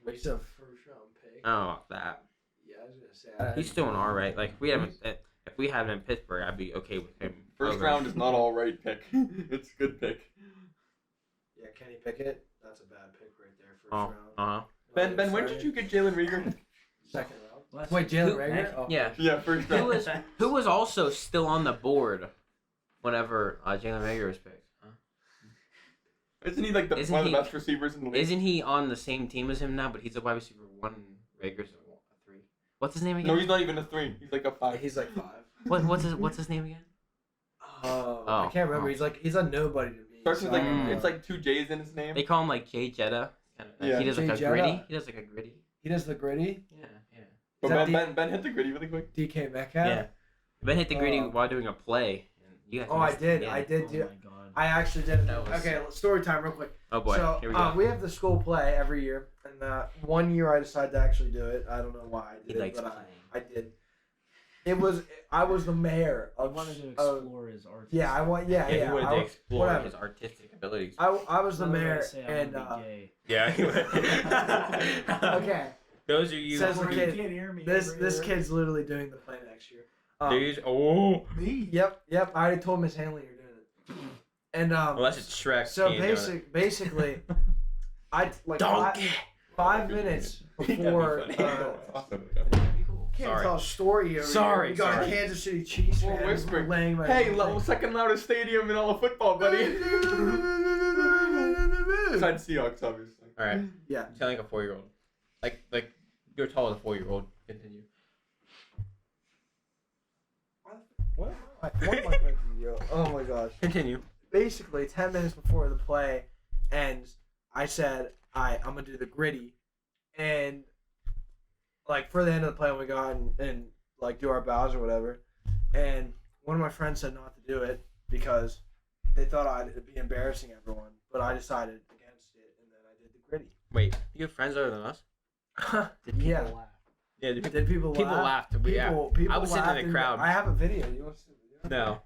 Waste of first round pick. Oh, that. Yeah, I was gonna say. He's still an all right. Like if we had him in Pittsburgh, I'd be okay with him. First over- round is not all right pick. It's a good pick. Yeah, Kenny Pickett. That's a bad pick right there. First Oh, round. Ben, when did you get Jalen Rieger? Second round. Let's- Wait, Jalen Who- Rager? Oh. Yeah. Yeah, first Who round. was who was also still on the board whenever Jalen Rager was picked? Huh? Isn't he like Isn't one of he- the best receivers in the league? Isn't he on the same team as him now? But he's a wide receiver 1. Rager's a 3. What's his name again? No, he's not even a 3. He's like a 5. He's like 5. What's his name again? Oh, Oh, I can't remember. oh. He's a nobody to me. Starts with like Mm. it's like 2 J's in his name. They call him like Jay Jetta. Yeah. He does like Jay a Jetta. gritty. He does like a gritty. He does the gritty. Yeah. But Is that Ben hit the gritty really quick. DK Metcalf. Yeah. Ben hit the gritty Oh. while doing a play. And you guys Oh, I missed it. did. Yeah. I did Oh do. my god. I actually did. That was- Okay, story time real quick. Oh boy. So Here we go. we have the school play every year, and one year I decided to actually do it. I don't know why I He did it, likes but playing. I did. I was the mayor I of. wanted to of- explore his art. yeah, I want. Yeah, Yeah, yeah. he wanted I- to explore whatever. his artistic abilities. I was the mayor, and Yeah. okay, Those are you. Says the You kid. can't hear me. this kid's literally doing the play next year. These. Oh. Me. Yep. I already told Miss Hanley you're doing it, and Unless it's Shrek. so he ain't doing it. basically, I like Donkey. 5 minutes before. Can't Sorry. tell a story here. Sorry, We got sorry. a Kansas City Chiefs Well, fan whispering. laying my Hey, thing. second loudest stadium in all of football, buddy. Besides Seahawks, obviously. All right. Yeah. You sound like a 4-year-old. Like you're tall as a 4-year-old. Continue. What am I thinking, yo? Oh my gosh. Continue. Basically, 10 minutes before the play ends, I said, I'm going to do the gritty. And, like, for the end of the play, when we go out and like, do our bows or whatever, and one of my friends said not to do it because they thought it'd be embarrassing everyone. But I decided against it, and then I did the gritty. Wait, you have friends other than us? Did people Yeah. laugh? Yeah. Did people laugh? laughed. People I was sitting laughed in the crowd. I have a video. You want to see the video? No.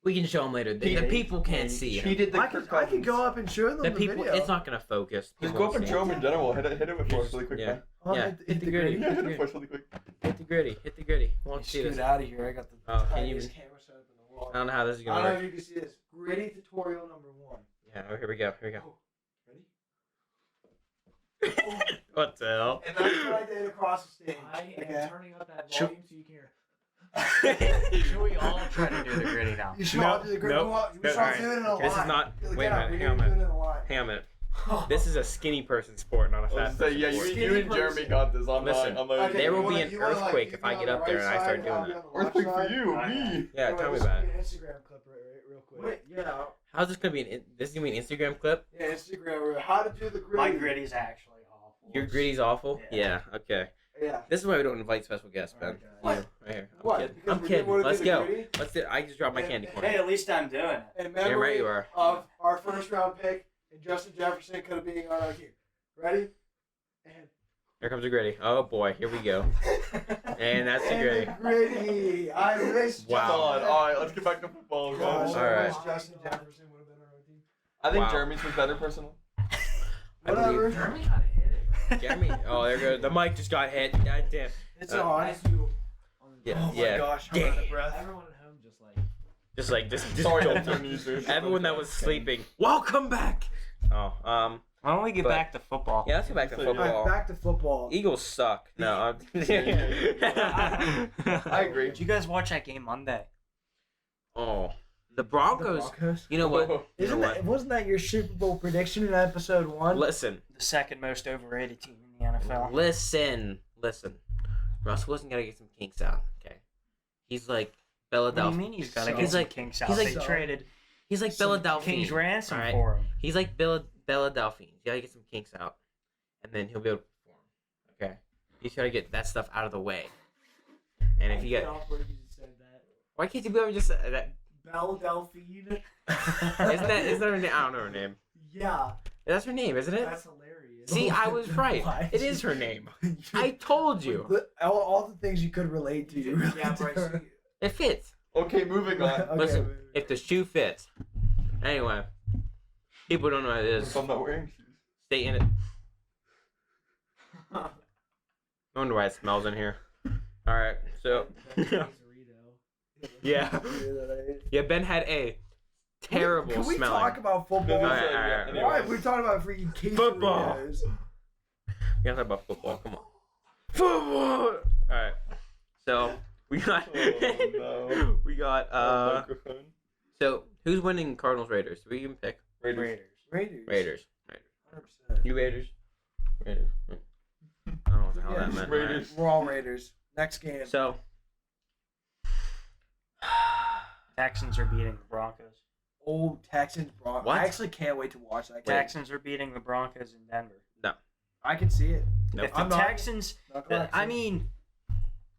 We can show them later. The people can't see He it. did the I could go up and show them The the people. video. It's not gonna focus. Just People go up won't and see show it. him in general. Hit it with force really quick, Yeah. man. Oh, Yeah, hit the gritty. Yeah, hit it with force really quick. Hit the gritty. Hit the gritty. Won't see Scoot this. out of here. I got the Oh, can you tiniest even- camera set up in the I don't know how this is I gonna don't know work. if you can see this. Gritty tutorial number 1. Yeah, oh, here we go. Ready? What the hell? And that's what I did across the stage. I am Okay. turning up that Should- volume so you can hear. Should we all try to do the gritty now? You should No, all do the gritty. nope. You should all Alright. do it in a line. This is not. Get Wait a up, minute. we Hang on a need to do minute. it in a line. Hang on a minute. This is a skinny person sport, not a I was fat gonna say, person yeah, you, sport. you and Jeremy got this. I'm Listen, not. I'm like, Okay, there you will be wanna- an you wanna, like, earthquake you if I be get on up the there right and I side, start I'll doing be that. on the left earthquake for side. you, Oh, me. Yeah, Yo, tell me this about is it. an Instagram clip real quick. Wait, yeah. How's this gonna be? This is gonna be an Instagram clip. Yeah, Instagram. How to do the gritty. My gritty's actually awful. Your gritty's awful. Yeah. Yeah. Okay. Yeah. This is why we don't invite special guests, Ben. What? You, right here. I'm What? kidding. Because I'm we kidding. didn't wanna Let's do the go. gritty? Let's do. I just dropped my And- candy and- corn. Hey, at least I'm doing it. In Yeah, memory right. You are. of our first round pick and Justin Jefferson could have been on our team. Ready? And Here comes the gritty. Oh boy, here we go. And that's the gritty. gritty. I wish. Wow. God. All right, let's get back to football. Gosh, guys. All I right. wish Justin Jefferson would have been on our team. I think Wow. Jeremy's was better personally. I Whatever. believe- Jeremy gotta hit it, bro. Jeremy. Oh, there goes the mic. Just got hit. God damn. It's Uh, on. Nice you on the- Yeah. Oh my yeah. gosh, I'm out of breath. Everyone at home just like. Just Sorry, go. Hilton users. Everyone that was sleeping. Welcome back. Oh, Why don't we get But- back to football? yeah. Let's get back to So, All right, football. back to football. Eagles suck. No. I agree. Did you guys watch that game Monday? Oh, the The Broncos. Broncos. You know what? You know Isn't what? that, wasn't that your Super Bowl prediction in episode 1? Listen. The second most overrated team in the NFL. Listen. Russ wasn't gonna get some kinks out. Okay. He's like What do you Philadelphia. mean he's got to So- get He's some like- kinks out? he's like- They traded He's like Some Philadelphia. King's ransom Alright. for him. He's like Philadelphia. You gotta get some kinks out, and then he'll be able to perform. Okay. You just gotta get that stuff out of the way. And if you get, why can't you be able to just that? Philadelphia. Isn't that her name? I don't know her name. Yeah, That's her name, isn't it? that's hilarious. See, I was right. Why? It is her name. I told you. All the things you could relate to. You really Yeah, do. Bryce. It fits. Okay, moving on. Okay, Listen, wait. if the shoe fits. Anyway, people don't know what it is. I'm not wearing shoes. Stay in it. I wonder why it smells in here. All right, so yeah, yeah. Ben had a terrible Can we smelling. talk about football? All right, all right. Why are we talking about freaking quesadillas? Football. We gotta talk about football. Come on, football. All right, so we got Oh, no. we got Microphone. So who's winning Cardinals Raiders? Do we even pick Raiders. Raiders. Raiders? 100%. You Raiders? Raiders. I don't know what the hell Yeah, that meant. Raiders. We're all Raiders. Next game. Alright. So Texans are beating the Broncos. Old Texans, Broncos. What? I actually can't wait to watch that game. Texans are beating the Broncos in Denver. I can see it. Nope. If the I'm not- Texans, Not gonna I lie. mean,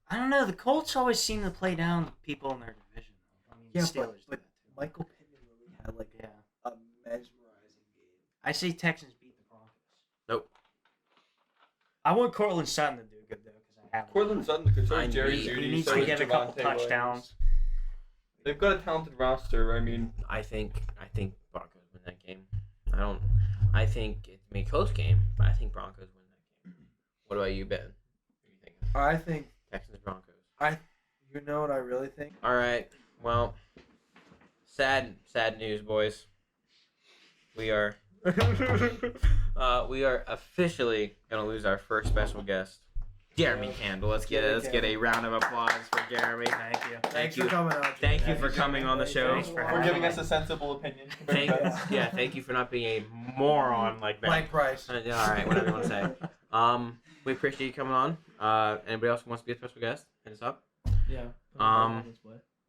I don't know. The Colts always seem to play down the people in their division. I mean, the Yeah, Steelers do but that too. Michael Pittman really had like Yeah, a mesmerizing game. I say Texans beat the Broncos. Nope. I want Cortland Sutton to do good though because I have. Cortland Sutton, so I is Jerry need- Jeudy. He needs so to is get a couple Javonte Williams. touchdowns. They've got a talented roster. I mean, I think Broncos win that game. I think it's a close game, but I think Broncos win that game. What about you, Ben? What do you think? I think. Texans Broncos. You know what I really think? All right. Well, sad news, boys. We are officially gonna lose our first special guest, Jeremy Candle. Let's get a round of applause for Jeremy. Thank you. Thanks you. for coming out. Thank you for coming on the show. Thanks for for having giving me. us a sensible opinion. Thank you for not being a moron like that. Mike Price. All right, whatever you want to say. We appreciate you coming on. Anybody else who wants to be a special guest, hit us up. Yeah.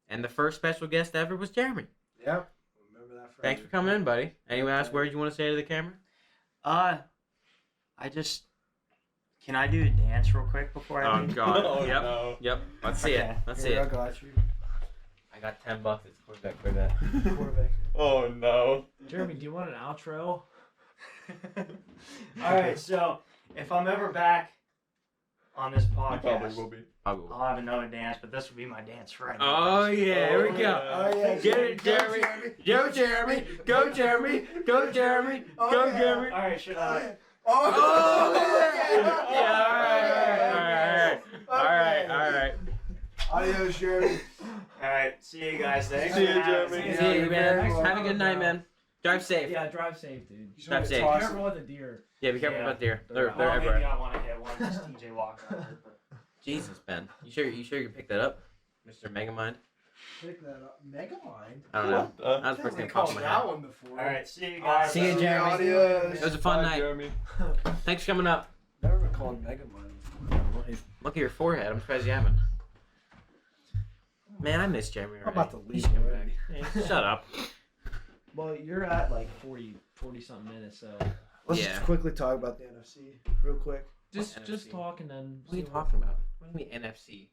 And the first special guest ever was Jeremy. Yep. Remember that. Thanks for coming in, buddy. Any last words you want to say to the camera? Can I do a dance real quick before I Oh leave? God. Oh, Yep. no. Yep. Let's see Okay. it. Let's see Here, I it. got you. I got $10. It's quarterback for that. Quarterback. Oh no. Jeremy, do you want an outro? All right, so if I'm ever back on this You probably podcast, will be. I'll have another dance, but this will be my dance right Oh now. yeah, here we go. Oh yeah. Get it, Jeremy. Go Jeremy. Go Jeremy. Go Jeremy. Oh, Go yeah. Jeremy. All right, should I? Oh yeah. All right. Adios, Jeremy. All right, See you guys. Thanks. See you, for having Jeremy. me. See you, man. Thanks for Have a good night, man. Drive safe. Yeah, drive safe, dude. Drive safe. Be careful with the deer. Yeah, be careful Yeah. about deer. They're They're Maybe everywhere. I want to hit one. Just TJ Walker. Jesus, Ben. You sure you can pick that up, Mr. Megamind? Pick that up. Megamind. I don't know. What the- That was the first thing that popped in my head. one before. All right. See you guys. See you, Jeremy. Adios. It was a fun Bye, night. Jeremy. Thanks for coming up. Never been called Megamind. Look at your forehead. I'm surprised you haven't. Man, I miss Jeremy already. I'm about to He's leave coming already. back. Hey, shut up. Well, you're at like 40 something minutes, so Let's Yeah. just quickly talk about the NFC real quick. just NFC? talk and then. What are you see talking about? What do you mean NFC?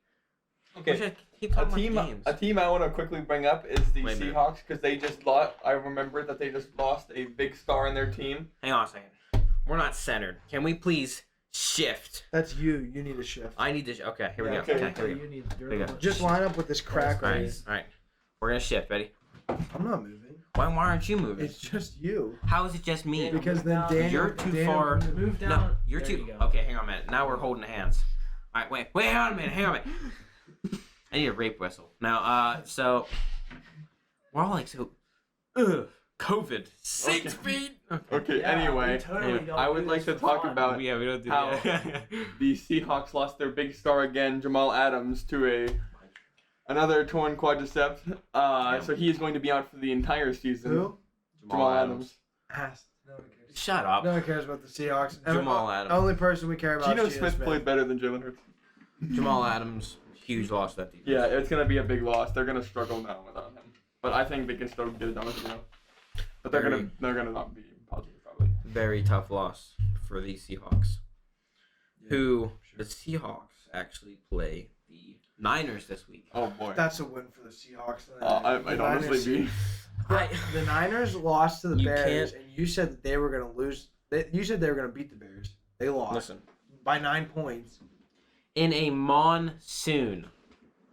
Okay. We should keep talking about games. A team I want to quickly bring up is the Wait a minute. Seahawks because they just lost. I remember that they just lost a big star in their team. Hang on a second. We're not centered. Can we please shift? That's you. You need a shift. I need to. Okay, here we Yeah, go. okay. Okay, here we go. You need. There you go. Just line up with this crack All right. right, all right. We're gonna shift. Ready? I'm not moving. Why aren't you moving? It's just you. How is it just me? Yeah, Because then Now, Daniel. you're too Daniel far. can move. Move down. No, you're There too. you go. Okay, hang on a minute. Now we're holding hands. All right, wait. Hang on a minute. Hang on a minute. I need a rape whistle. Now, so we're all like so. COVID. 6 feet. Okay. Yeah, anyway, we totally don't I do would like this to for talk fun. about Yeah, we don't do How- that. the Seahawks lost their big star again, Jamal Adams, to another torn quadriceps. So he is going to be out for the entire season. Who? Jamal Adams. Ass. No one cares. Shut up. No one cares about the Seahawks. Jamal The Adams. only person we care about Geno is Geno Smith played better than Jalen Hurts. Jamal Adams, huge loss to that defense. Yeah, it's gonna be a big loss. They're gonna struggle now without him, but I think they can still get it done with Geno. But they're gonna not be positive probably. Very tough loss for the Seahawks. Who the Seahawks actually play the Niners this week. Oh boy. That's a win for the Seahawks. It might The honestly Niners- be. The Niners lost to the You Bears, can't- and you said that they were going to lose. You said they were going to beat the Bears. They lost Listen, by 9 points. in a monsoon,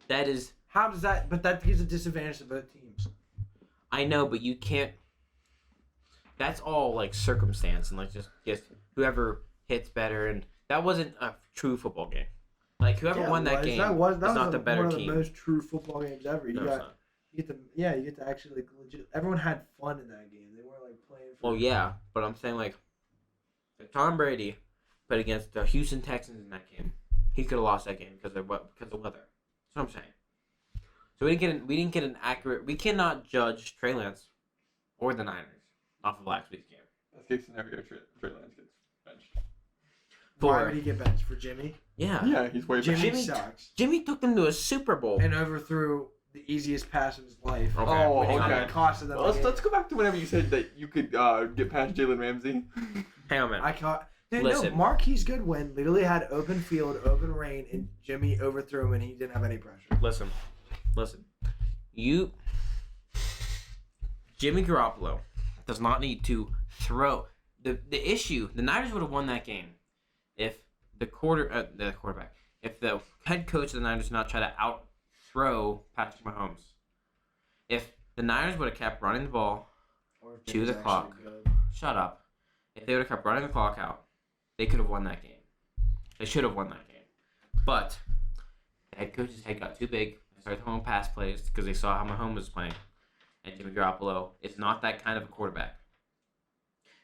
that is, How does that? But that gives a disadvantage to both teams. I know, but you can't. That's all like circumstance and like just whoever hits better, and that wasn't a true football game. Like whoever Yeah, won it that was. game That was not the better one of team. the most true football games ever. No, it's not. You get to actually like legit. Everyone had fun in that game. They weren't like playing. For Well, yeah, but I'm saying like Tom Brady played against the Houston Texans in that game. He could have lost that game because of weather. That's what I'm saying. So we didn't get an accurate. We cannot judge Trey Lance or the Niners off of last week's game. Best case scenario, Trey Lance gets benched. Why For- would he get benched for Jimmy? Yeah, Yeah, he's way Jimmy benched. sucks Jimmy took them to a Super Bowl. and overthrew the easiest pass of his life. Okay. Oh, Which okay. costed them. Well, the game. let's go back to whenever you said that you could get past Jalen Ramsey. Hang on a minute. I caught. Dude, Listen. no, Marquise Goodwin literally had open field, open rain, and Jimmy overthrew him, and he didn't have any pressure. Listen. Jimmy Garoppolo does not need to throw. The issue, the Niners would have won that game if the quarterback, if the head coach of the Niners did not try to out throw Patrick Mahomes. If the Niners would have kept running the ball, Or if To Jimmy's the actually clock. good. shut up. If they would have kept running the clock out, they could have won that game. They should have won that game. But the head coach's head got too big. They started throwing pass plays because they saw how Mahomes was playing. And Jimmy Garoppolo is not that kind of a quarterback.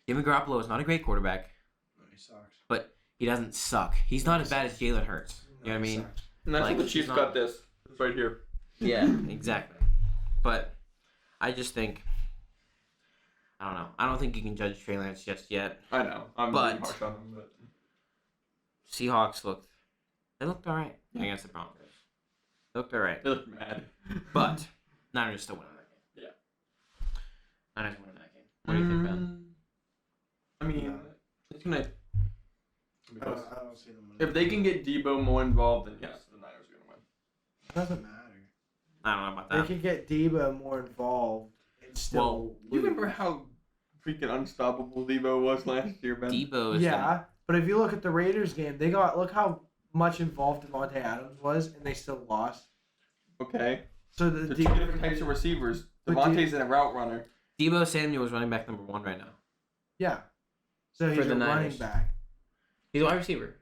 Jimmy Garoppolo is not a great quarterback, No, he sucks. but he doesn't suck. He's not as bad as Jalen Hurts. You know what I he mean? sucks. And that's Like, what the Chiefs he's not- got this. It's right here. Yeah, exactly. But I just think, I don't know. I don't think you can judge Trey Lance just yet. I know. I'm But- being harsh on him, but Seahawks looked all right against the Broncos. They looked all right. they look mad. But Niners still winning that game. Yeah. Niners winning that game. What do you think, Ben? I mean, No. It's gonna. I don't see them winning. if they can get Debo more involved, then yes, the Niners are gonna win. It doesn't matter. I don't know about They that. could get Debo more involved and still. You lose. remember how freaking unstoppable Debo was last year, Ben? Debo is. Yeah, but if you look at the Raiders game, look how much involved Devontae Adams was, and they still lost. Okay. So The the two different types of receivers. But Devontae's a route runner. Debo Samuel is running back number 1 right now. yeah. So he's For the a running Niners. back. He's a wide receiver,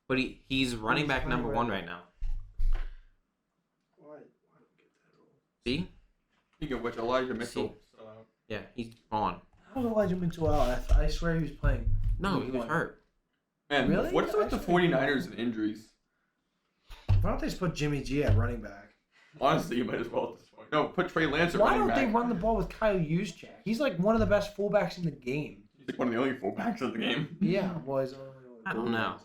but he's running He's back running number back. 1 right now. Why? I don't get that at all. See? Speaking of which, Elijah Mitchell. See. Yeah, he's gone. How was Elijah Mitchell out? I swear he was playing. No, he was hurt. Man, Really? what is with the 49ers and injuries? Why don't they just put Jimmy G at running back? Honestly, you might as well at this point. No, put Trey Lance at Why running don't back. they run the ball with Kyle Juszczyk? He's like one of the best fullbacks in the game. He's like one of the only fullbacks in the game. Yeah, well, he's only I don't know.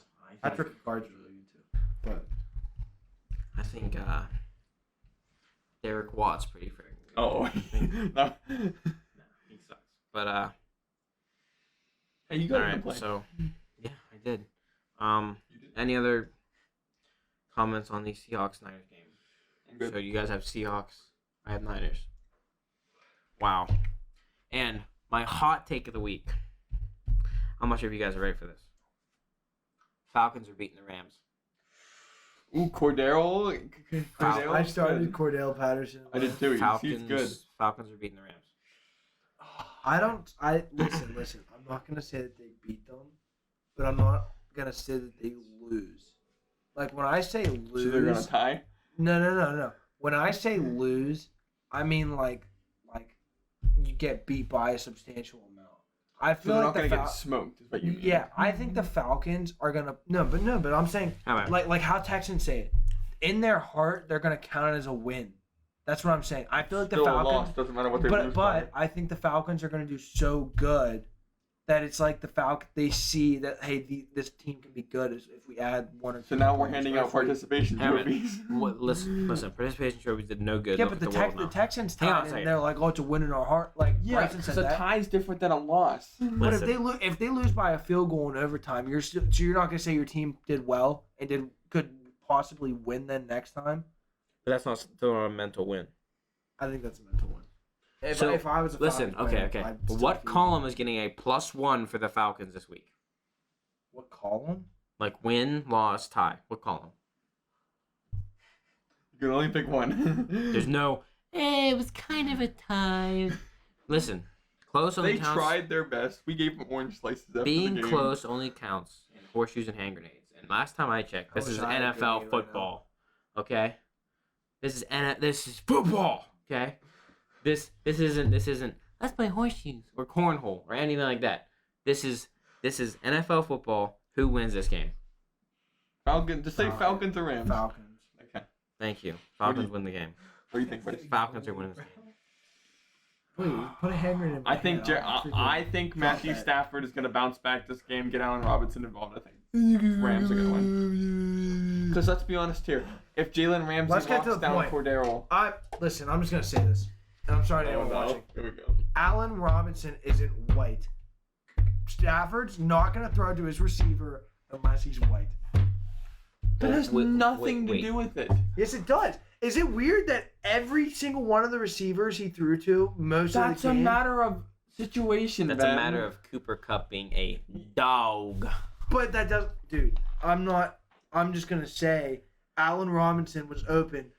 Patrick Card's really good too. But I think Derek Watt's pretty fair. Oh, no. He sucks. But Hey, you got all to right. play. So yeah, I did. You did. Any other comments on the Seahawks Niners game? I'm good. So you guys have Seahawks. I have Niners. Wow. And my hot take of the week. I'm not sure if you guys are ready for this. Falcons are beating the Rams. Ooh, Cordero. I started Cordell Patterson. I did too. He's good. Falcons are beating the Rams. Listen. I'm not gonna say that they beat them, but I'm not gonna say that they lose. Like when I say lose, So they're gonna tie. No. When I say lose, I mean like you get beat by a substantial amount. I So feel they're like not gonna get smoked. Is what you mean? Yeah, I think the Falcons are gonna but I'm saying like how Texans say it. In their heart, they're gonna count it as a win. That's what I'm saying. I feel like the Still a Falcons, loss. Doesn't matter what they lose by. but I think the Falcons are gonna do so good that it's like the Falcons. They see that this team can be good if we add one or two. So now we're players, handing or out if we- participation Hammond, trophies. listen. Participation trophies did no good. Yeah, Look but at the world now. Texans Hang on a tied, second. and they're like, oh, it's a win in our heart. Like Yeah, Bryson because said a that. tie is different than a loss. But Listen. if they lose by a field goal in overtime, you're not gonna say your team did well and could possibly win then next time. But that's not still a mental win. I think that's a mental win. If I was a listen, Falcons player, okay. I'd still What feel- column is getting a +1 for the Falcons this week? What column? Like win, loss, tie. What column? You can only pick one. There's no. It was kind of a tie. Listen, close only They counts. tried their best. We gave them orange slices after Being the game. close only counts in horseshoes and hand grenades. And last time I checked, this I is wish I had a NFL grenade right football. Okay. This is football. Okay. This isn't. Let's play horseshoes or cornhole or anything like that. This is NFL football. Who wins this game? Falcons. Just say Falcons or Rams. Falcons. Okay. Thank you. What do Falcons you- win the game. What do you think, buddy? Falcons are winning this game. Wait, put a hand grenade in my I think hand. I think Matthew that. Stafford is gonna bounce back this game. Get Allen Robinson involved. I think Rams are gonna win. Because let's be honest here, if Jalen Ramsey Let's get to locks the down point. Cordero, Listen, I'm just gonna say this, and I'm sorry to anyone watching. Here we go. Allen Robinson isn't white. Stafford's not gonna throw to his receiver unless he's white. That has nothing wait. to do with it. Yes, it does. Is it weird that every single one of the receivers he threw to most That's of a the game? matter of situation. That's a matter of Cooper Kupp being a dog. But that does, dude. I'm just gonna say, Allen Robinson was open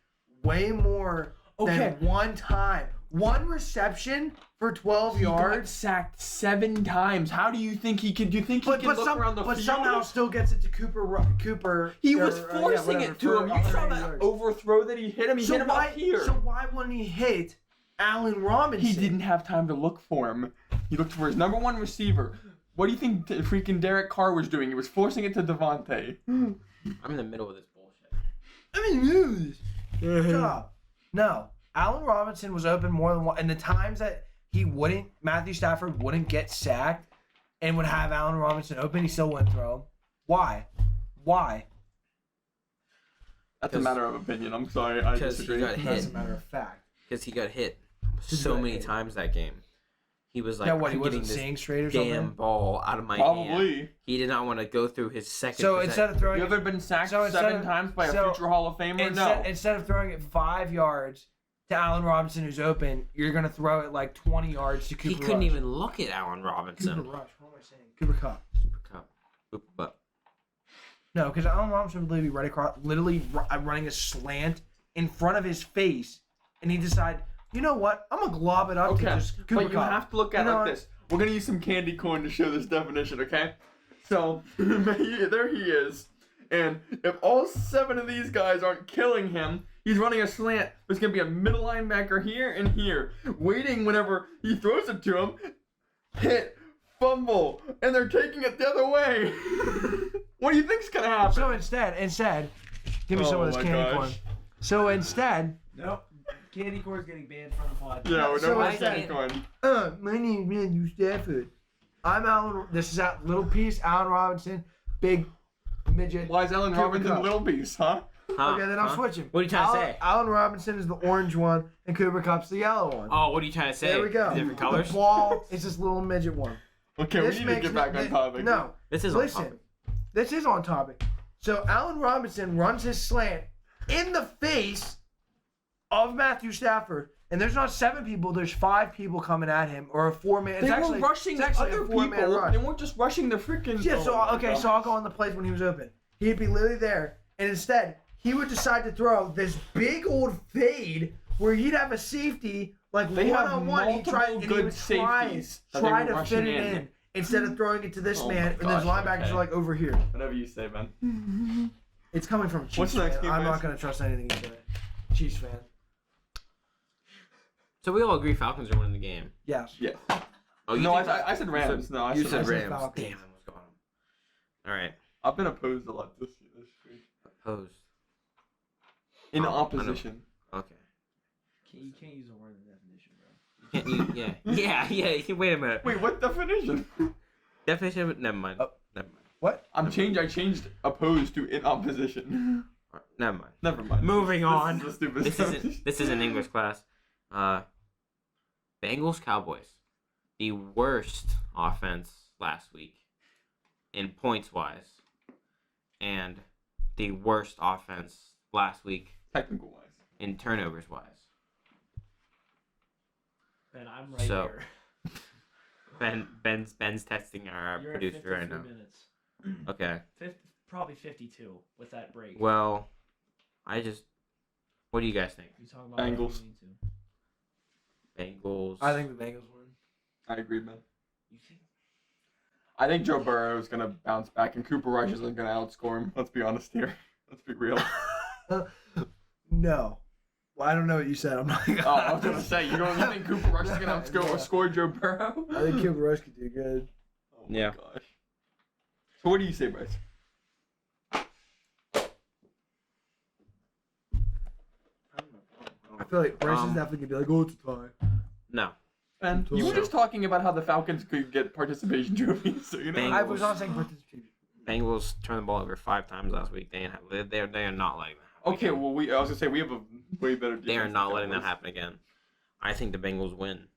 way more Okay. than one time. One reception for 12 He got yards. sacked 7 times. How do you think he can? Do you think he can look around the but field? somehow still gets it to Cooper. He was or, forcing whatever, it to for him. You saw 180 that yards. overthrow that he hit him. He hit him up here. So why wouldn't he hit Allen Robinson? He didn't have time to look for him. He looked for his number one receiver. What do you think freaking Derek Carr was doing? He was forcing it to Devontae. I'm in the middle of this bullshit. I mean, shut up. No, Allen Robinson was open more than one. And the times that Matthew Stafford wouldn't get sacked and would have Allen Robinson open, he still wouldn't throw him. Why? That's a matter of opinion. I'm sorry. I Because he disagree. got hit. That's a matter of fact. Because he got hit He so got many hit. times that game. He was like, Yeah, what, he I'm getting wasn't this seeing straight or damn something? ball out of my hand. Probably. He did not want to go through his second. So possession. instead of throwing You it, ever been sacked So instead 7 of- times by a so future Hall of Famer? No. instead of throwing it 5 yards to Allen Robinson who's open, you're gonna throw it like 20 yards to Cooper he couldn't Rush. even look at Allen Robinson. Cooper Rush. What am I saying? Cooper Cup. Super Cup. Cooper Cup. No, because Allen Robinson would literally be right across, running a slant in front of his face, and he decided, you know what? I'm gonna glob it up to Okay, just Cooper but you Kupp. have to look at You it know like what? this. We're gonna use some candy corn to show this definition, okay? So there he is. And if all 7 of these guys aren't killing him, he's running a slant. There's going to be a middle linebacker here and here, waiting whenever he throws it to him. Hit, fumble, and they're taking it the other way. What do you think's going to happen? So instead, give me some of this my candy corn. gosh. So instead, Nope. Candy corn's getting banned from the pod. Yeah, no So more I candy said- corn. my name is Matthew Stafford. I'm Alan. This is at Little Piece. Alan Robinson, big midget. Why is Ellen Cooper Robinson Kupp. Little Beast, huh? Huh? Okay, then I'm Huh? switching. What are you trying to Alan, say? Alan Robinson is the orange one, and Cooper Cup's the yellow one. Oh, what are you trying to say? There we go. Different colors? The ball is this little midget one. Okay, we need to get back on topic. No, This is on listen. topic. This is on topic. So Allen Robinson runs his slant in the face of Matthew Stafford, and there's not 7 people. There's 5 people coming at him, or a 4-man. They were rushing it's actually other a 4-man people. rush. They weren't just rushing the freaking. Yeah. So Oh my okay. gosh. So I'll go on the plays when he was open. He'd be literally there, and instead he would decide to throw this big old fade where he'd have a safety like They have one-on-one. He'd try, multiple and he good would try safeties that they were to rushing fit it in. instead of throwing it to this Oh my man, and gosh, his linebackers okay. are like over here. Whatever you say, man. It's coming from a Chiefs What's the next fan. game, I'm guys? not gonna trust anything you say. Chiefs fan. So we all agree Falcons are winning the game. Yes. Yeah. Oh, you No, think- I said Rams. No, I You said said I said Rams. Falcons. Damn, I almost got him. All right. I've been opposed a lot this week. Opposed. In Oh, I know. opposition. Okay. You can't use the word in the definition, bro. Can't you? Yeah. Wait a minute. Wait, what definition? Definition. Never mind. Oh. Never mind. What? I changed opposed to in opposition. All right, never mind. Never mind. Moving on. This is a stupid This isn't English class. Bengals Cowboys, the worst offense last week in points wise, and the worst offense last week Technical wise. in turnovers wise. Ben, I'm right So, here. Ben's testing our You're at producer right 53 now. minutes. Okay. Probably 52 with that break. Well, what do you guys think? You talking about Bengals. what you need to. Bengals. I think the Bengals win. I agree, man. You think? I think Joe Burrow is gonna bounce back, and Cooper Rush isn't gonna outscore him. Let's be honest here. Let's be real. No. Well, I don't know what you said. I'm not. Oh, I was gonna say, you think Cooper Rush is gonna score Joe Burrow? I think Cooper Rush could do good. Oh my Yeah. gosh. So what do you say, Bryce? I feel like Bryce is Um, definitely gonna be like, oh, it's a tie. No. And you were So- just talking about how the Falcons could get participation trophies, so you know. Bengals. I was not saying participation. Bengals turned the ball over 5 times last week. They are not letting that happen. Okay, well, I was gonna say we have a way better. They are defense not than letting that Cowboys. happen again. I think the Bengals win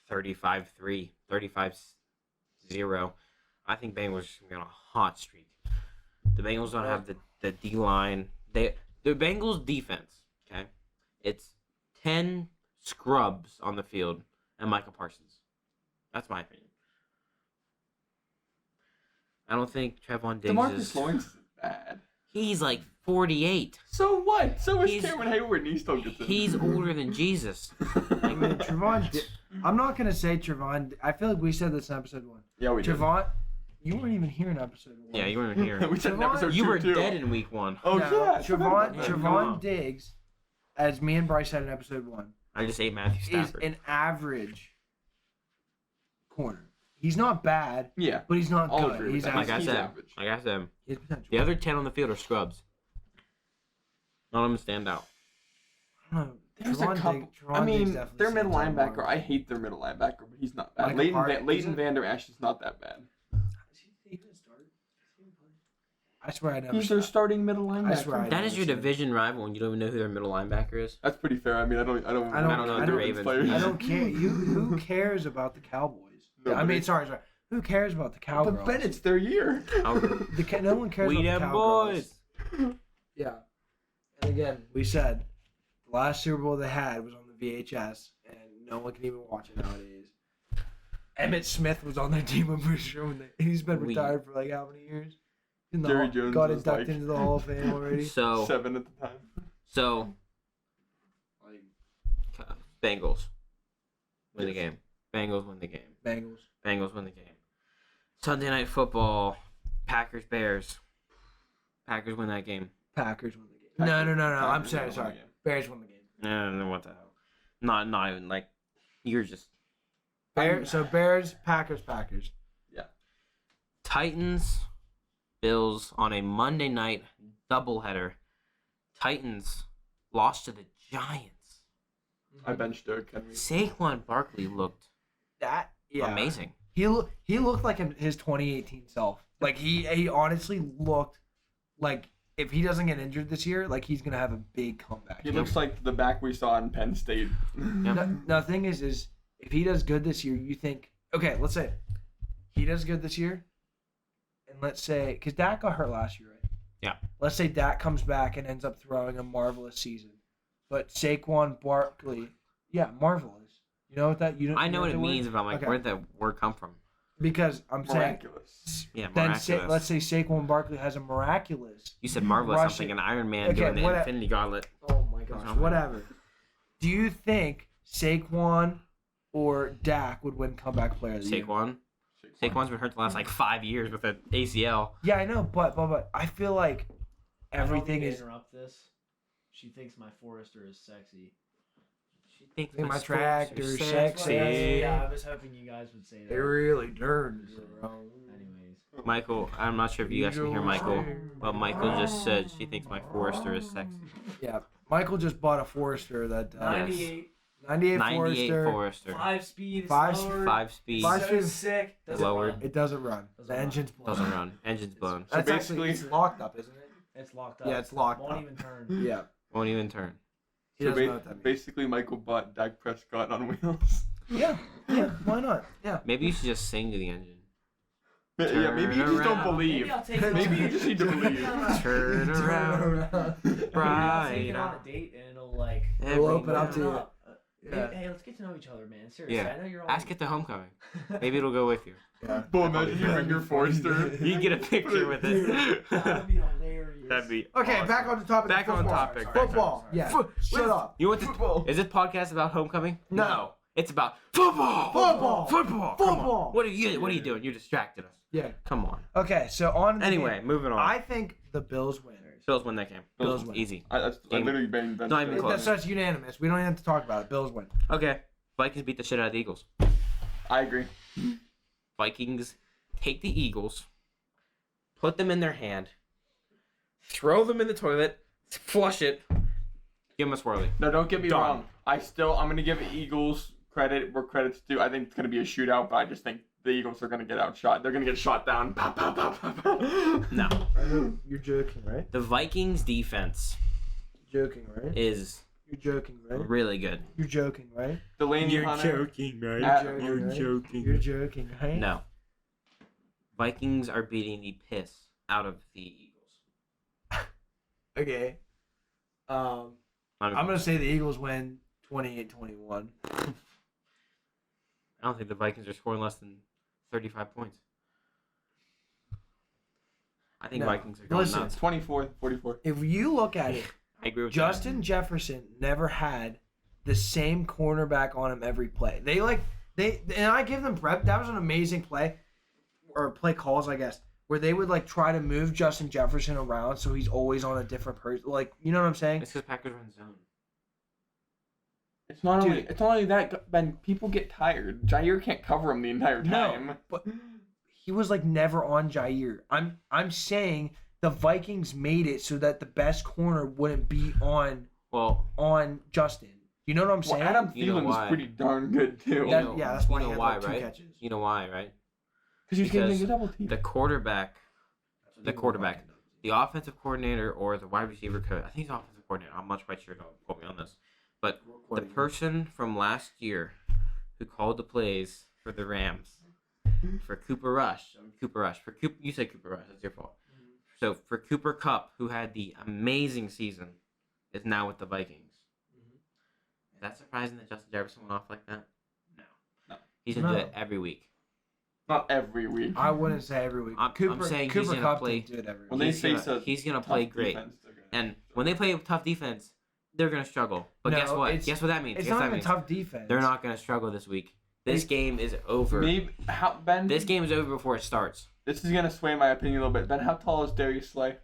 35-3, 35-0. I think Bengals are going to be on a hot streak. The Bengals don't have the D-line. The Bengals defense, okay? It's 10 scrubs on the field and Micah Parsons. That's my opinion. I don't think Trevon Diggs DeMarcus is... Lawrence is bad. He's like 48. So what? So is He's- Cameron Hayward, and he still gets it. He's older than Jesus. I mean, Trevon. I'm not gonna say Trevon. I feel like we said this in episode 1. Yeah, we did. Trevon, you weren't even here in episode 1. Yeah, you weren't here. we said in Trevon- episode You 2 were too. dead in week 1. Oh No, yeah, Trevon Yeah, come on. Diggs, as me and Bryce said in episode 1, I just ate Matthew is Stafford. an average corner. He's not bad, Yeah. but he's not I'll good. agree with He's that. Like I average. He's said, average. He has potential. the other 10 on the field are scrubs. None of them stand out. I don't know. There's Trevon a couple. Diggs I mean, definitely their middle stands out linebacker. more. I hate their middle linebacker, but he's not bad. Micah Leighton Vander Esch is not that bad. I swear I never. He's their saw- starting middle linebacker. I swear I That is your never seen it. division rival and you don't even know who their middle linebacker is? That's pretty fair. I mean, I don't I don't know the Ravens Ravens. players. I don't care. Who cares about the Cowboys? I Nobody. mean, sorry. Who cares about the Cowboys? But Ben, it's their year. No one cares We about the them Cowboys. boys. Yeah. And again, we said the last Super Bowl they had was on the VHS, and no one can even watch it nowadays. Emmett Smith was on their team, I'm pretty sure. He's been We- retired for like how many years? In the Jerry hall, Jones got was inducted like- into the Hall of Fame already. So, 7 at the time. Bengals win the game. Bengals win the game. Bengals. Bengals win the game. Sunday Night Football, Packers Bears. Packers win that game. Packers win the game. No. I'm Packers sorry. win the Sorry. game. Bears win the game. No, what the hell? Not even like you're just Bears, Packers. Titans, Bills on a Monday night doubleheader. Titans lost to the Giants. I benched Derrick Henry. Saquon Barkley looked amazing. He looked like his 2018 self. Like he honestly looked like if he doesn't get injured this year, like he's gonna have a big comeback. He looks like the back we saw in Penn State. Yep. The thing is if he does good this year, you think okay, let's say he does good this year, and let's say because Dak got hurt last year, right? Yeah. Let's say Dak comes back and ends up throwing a marvelous season, but Saquon Barkley, marvelous. You know what that I know what it the word? means, but I'm like, Okay. where'd that word come from? Because I'm saying Miraculous. Yeah, then miraculous. let's say Saquon Barkley has a miraculous. You said marvelous Rushing. something, an Iron Man Okay, doing the what- Infinity Gauntlet. Oh my gosh, something. whatever. Do you think Saquon or Dak would win comeback player of the year? Saquon's been hurt the last like 5 years with an ACL. Yeah, I know, but I feel like everything I don't mean is. to interrupt this. She thinks my Forester is sexy. She thinks Think my sports tractor's are sexy. Yeah, I was hoping you guys would say that. It really turns. Anyways. Michael, I'm not sure if you guys can hear Michael, but Michael just said she thinks my Forester is sexy. Yeah, Michael just bought a Forester that 98. 98 98 Forester. Forester. 5-speed. It's Five- lowered. 5 speed. Five- So sick. Doesn't Lowered. run. It doesn't run. Doesn't The run. engine's blown. Doesn't run. Engine's blown. So That's actually basically- it's locked up, isn't it? It's locked up. Yeah, it's locked Won't up. even turn. Yeah. Won't even turn. He So doesn't know what that means. basically, Michael bought Dak Prescott on wheels. Yeah, why not? Yeah. Maybe you should just sing to the engine. Yeah, maybe you just don't around. believe. Maybe I'll take it Maybe on- you just need to believe. Turn around. Maybe I'll take Right. it on a date and it'll like. It'll open up to you. up. Yeah. Hey, let's get to know each other, man. Seriously, Yeah. I know you're all. Ask it to homecoming. Maybe it'll go with you. Yeah. But imagine you bring your Forester. You get a picture with it. That'd be hilarious. That'd be Okay, awesome. back on the topic. Back of on football. topic. Football. Yeah. Shut up. You know what? Football. Is this podcast about homecoming? No. It's about football. Football. Football. Come on. Football. What are you doing? You distracted us. Yeah. Come on. Okay, so on. To the Anyway, game. moving on. I think the Bills win. Bills win that game. Bills win. Easy. I Game. literally banged bench. Not even close. That's unanimous. We don't even have to talk about it. Bills win. Okay. Vikings beat the shit out of the Eagles. I agree. Vikings take the Eagles, put them in their hand, throw them in the toilet, flush it, give them a swirly. No, don't get me Done. wrong. I'm gonna give the Eagles credit where credit's due. I think it's gonna be a shootout, but I just think the Eagles are gonna get outshot. They're gonna get shot down. Pow, pow, pow, pow, pow. No. You're joking, right? The Vikings defense Joking, right? is You're joking, right? really good. You're joking, right? Delaney Hunter. joking, You're Uh, joking, you're right? joking. You're joking, right? No. Vikings are beating the piss out of the Eagles. Okay. I'm gonna say the Eagles win 28-21. I don't think the Vikings are scoring less than 35 points. I think No. Vikings are going Listen. nuts. 24-44. If you look at it, I agree with Justin Jefferson never had the same cornerback on him every play. And I give them prep. That was an amazing play, or play calls, I guess, where they would like try to move Justin Jefferson around so he's always on a different person. Like, you know what I'm that. saying? It's because Packers run zone. It's not Dude. only that, Ben. People get tired. Jair can't cover him the entire time. No, but he was like never on Jair. I'm saying the Vikings made it so that the best corner wouldn't be on Justin. You know what I'm saying? Well, Adam You know Thielen was why. pretty darn good too. You That- know- yeah, that's why you he know had why, like 2 right? catches. You know why, right? Because he's Because getting a double team. The quarterback, the offensive coordinator, or the wide receiver coach. I think he's the offensive coordinator. I'm not quite sure. Don't quote me on this. But the person from last year who called the plays for the Rams for Cooper Rush. You said Cooper Rush. That's your fault. So for Cooper Kupp, who had the amazing season, is now with the Vikings. Is that surprising that Justin Jefferson went off like that? No. He's gonna do it every week. Not every week. I wouldn't say every week. I'm saying he's Cooper gonna Kupp play- didn't do it every When week. they face a He's gonna tough play great. defense, they're gonna And struggle. when they play a tough defense, they're gonna struggle. But No, guess what? it's- Guess what that means? It's Guess what not that even means? tough defense. They're not gonna struggle this week. This game is over. Maybe Ben. This game is over before it starts. This is gonna sway my opinion a little bit. Ben, how tall is Darius Slay?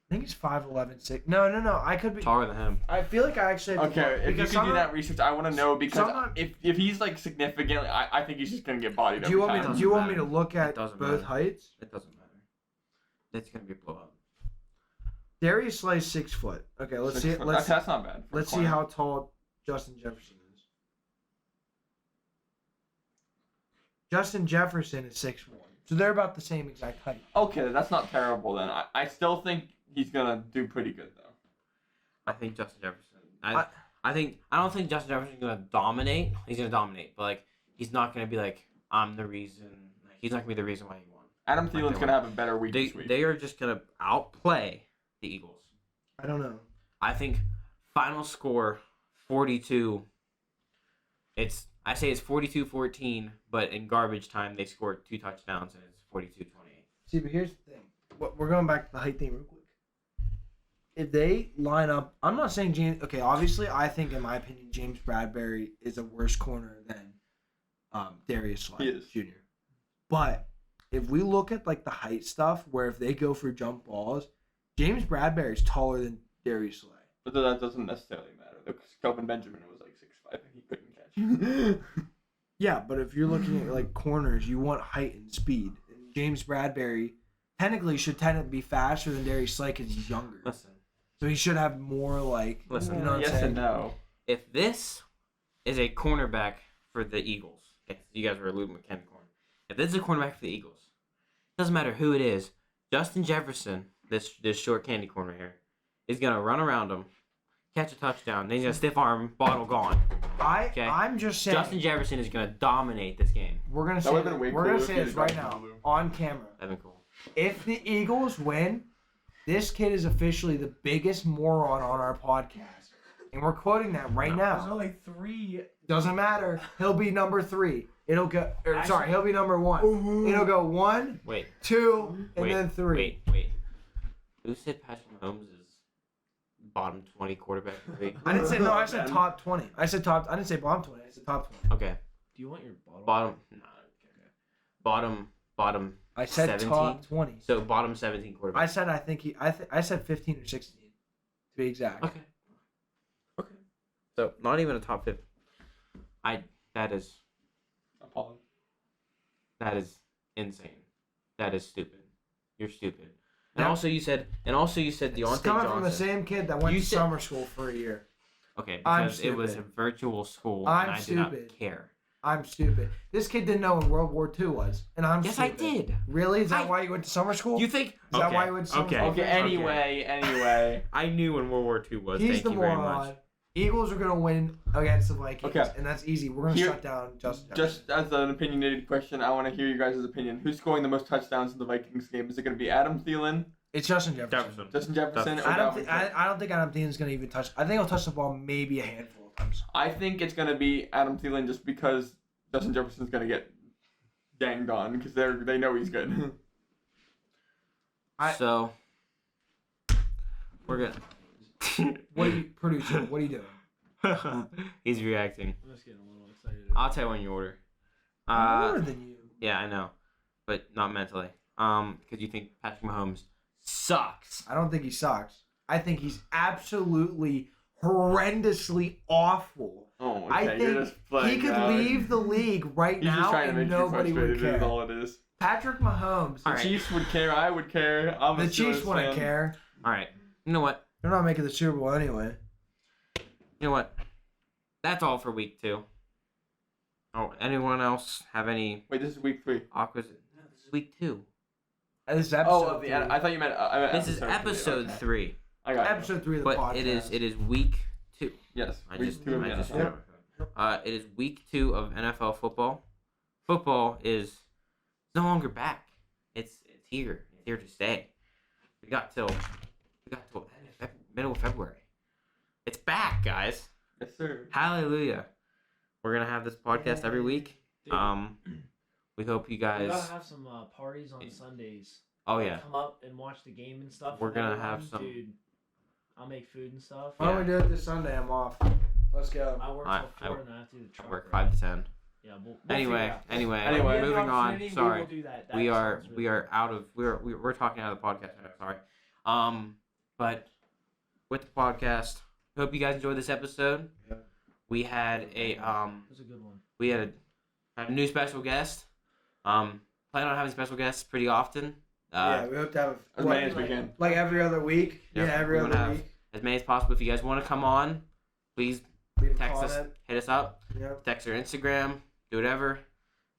I think he's 5'11", 6. No. I could be. Taller than him. I feel like I actually. Have to Okay, look, if you because could do some that research, I want to know because some- if he's like significantly, I think he's just gonna get bodied. Do you every want me? time. Do you want me to matter. look at doesn't both matter. heights? It doesn't matter. It's gonna be a blowout. Darius Slay's 6 foot. Okay, let's see. That's not bad. for a Let's see corner. how tall Justin Jefferson is. Justin Jefferson is 6'1", so they're about the same exact height. Okay, that's not terrible then. I still think he's gonna do pretty good though. I think Justin Jefferson. I don't think Justin Jefferson's gonna dominate. He's gonna dominate, but like he's not gonna be like I'm the reason. Like, he's not gonna be the reason why he won. Adam Like Thielen's they gonna won. have a better week this week. They are just gonna outplay the Eagles. I don't know. I think final score 42. I say it's 42-14, but in garbage time they scored 2 touchdowns and it's 42-28. See, but here's the thing. We're going back to the height thing real quick. If they line up, I'm not saying James. Okay, obviously, I think in my opinion, James Bradbury is a worse corner than Darius Slay He is. Jr. But if we look at like the height stuff, where if they go for jump balls, James Bradbury is taller than Darius Slay. But that doesn't necessarily matter because Kelvin Benjamin was like 6'5" and he couldn't catch. Yeah, but if you're looking at like corners, you want height and speed. And James Bradbury technically should be faster than Darius Slay because he's younger. Listen, So he should have more like. Listen. You know what yes I'm saying? and no. if this is a cornerback for the Eagles, okay, you guys were a Luke McKenna corner. If this is a cornerback for the Eagles, doesn't matter who it is. Justin Jefferson, this short candy corner here, is gonna run around him, catch a touchdown, then he's gonna stiff arm, bottle gone. Okay. I'm just saying. Justin Jefferson is gonna dominate this game. We're gonna That say would've been way we're gonna cooler say if he this had right gotten now Lulu. on camera. That'd be cool. If the Eagles win, this kid is officially the biggest moron on our podcast, and we're quoting that right There's now. only 3. Doesn't matter. He'll be number 3. It'll go. Sorry, he'll be number 1. It'll go 1, Wait, 2, and wait, then 3. wait. Who said Patrick Mahomes is bottom 20 quarterback in the league? I didn't say no. I said top 20. I said top. I didn't say bottom 20. I said top 20. Okay, Do you want your bottle? bottom. Nah, bottom. I said 17? top 20. So bottom 17 quarterback. I said I think he. I said 15 or 16 to be exact. Okay. So not even a top 50. Appalling. That is insane. That is stupid. You're stupid. And Yeah. also you said Deontay It's coming from the Johnson. same kid that went You to said- summer school for a year. Okay, I'm because it was a stupid. virtual school I'm and I stupid. did not care. I'm stupid. This kid didn't know what World War II was, and I'm Yes, stupid. I did. Really? Is that I- why you went to summer school? You think? Is that why you went to summer school? Okay, anyway. I knew when World War II was. He's Thank the you very moron. much. Eagles are gonna win against the Vikings, Okay. and that's easy. We're gonna Here- shut down Justin. Just as an opinionated question, I want to hear you guys' opinion. Who's scoring the most touchdowns in the Vikings game? Is it going to be Adam Thielen, It's Justin Jefferson. Justin Jefferson, or I don't, Dalvin think, Cook? I don't think Adam Thielen's gonna even touch. I think he'll touch the ball maybe a handful of times. I think it's going to be Adam Thielen just because Justin Jefferson's going to get ganged on because they know he's good. So we're gonna. What are you, producer? What are you doing? He's reacting. I'm just getting a little excited. I'll tell you when you order. I'm older than you. Yeah, I know, but not mentally. Because you think Patrick Mahomes sucks. I don't think he sucks. I think he's absolutely horrendously awful. Oh, okay. I You're think just playing he could out. leave the league right He's just now trying to make and you nobody would frustrated. Is care. all it is. Patrick Mahomes. The All right. Chiefs would care. I would care. I'm a The Chiefs Steelers wouldn't fan. care. All right. You know what? They're not making the Super Bowl anyway. You know what? That's all for week 2. Oh, anyone else have any Wait, this is week 3. awkward? No, this is week 2. This is Oh, episode of the, 3. I thought you meant. I meant This is episode okay. 3. I got you. Episode 3 of the But podcast. it is week 2. Yes. I week just 2 of I the just NFL. It is week 2 of NFL football. Football is no longer back. It's here. It's here to stay. We got till middle of February. It's back, guys. Yes, sir. Hallelujah. We're gonna have this podcast every week. Dude, We hope you we guys. gotta have some parties on Sundays. Oh yeah. Come up and watch the game and stuff. We're with gonna everyone. have some- Dude, I'll make food and stuff. Why don't we do it this Sunday? I'm off. Let's go. I work I- till 4 and I have to do the truck. Work ride. 5 to 10. Yeah, we'll Anyway, figure it out. anyway, Anyway. When we have moving the on. opportunity, Sorry. We will do that. That We are sounds we really are out of we're talking out of the podcast right now. Sorry. but with the podcast, hope you guys enjoyed this episode. Yeah. We had a It was a good one. we had a new special guest. Plan on having special guests pretty often. Yeah, we hope to have As many as we can. like every other week. Yep, Yeah, every we wanna other have week. as many as possible. If you guys want to come on, please Leave a text us, comment. hit us up, Yep. text our Instagram, do whatever,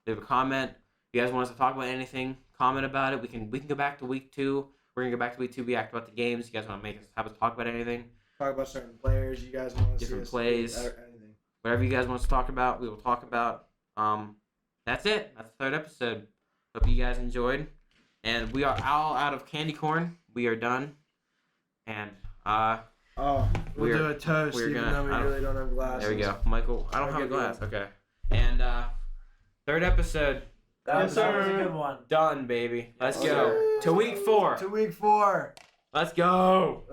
leave a comment. If you guys want us to talk about anything, comment about it. We can go back to week 2. We're gonna go back to week 2. Be active about the games. You guys want to have us talk about anything, Talk about certain players you guys want to see. Different us plays. do, anything. whatever you guys want us to talk about, we will talk about. That's it. That's the 3rd episode. Hope you guys enjoyed, and we are all out of candy corn. We are done, and Oh, we'll We're- do a toast we're even gonna- though we I don't- really don't have glasses. there we go. Michael, I don't I'll have a give you glass. Okay, and 3rd episode That Yes, was a sir. good one. done, baby. Let's Yes, go sir. to week 4. To week 4. Let's go.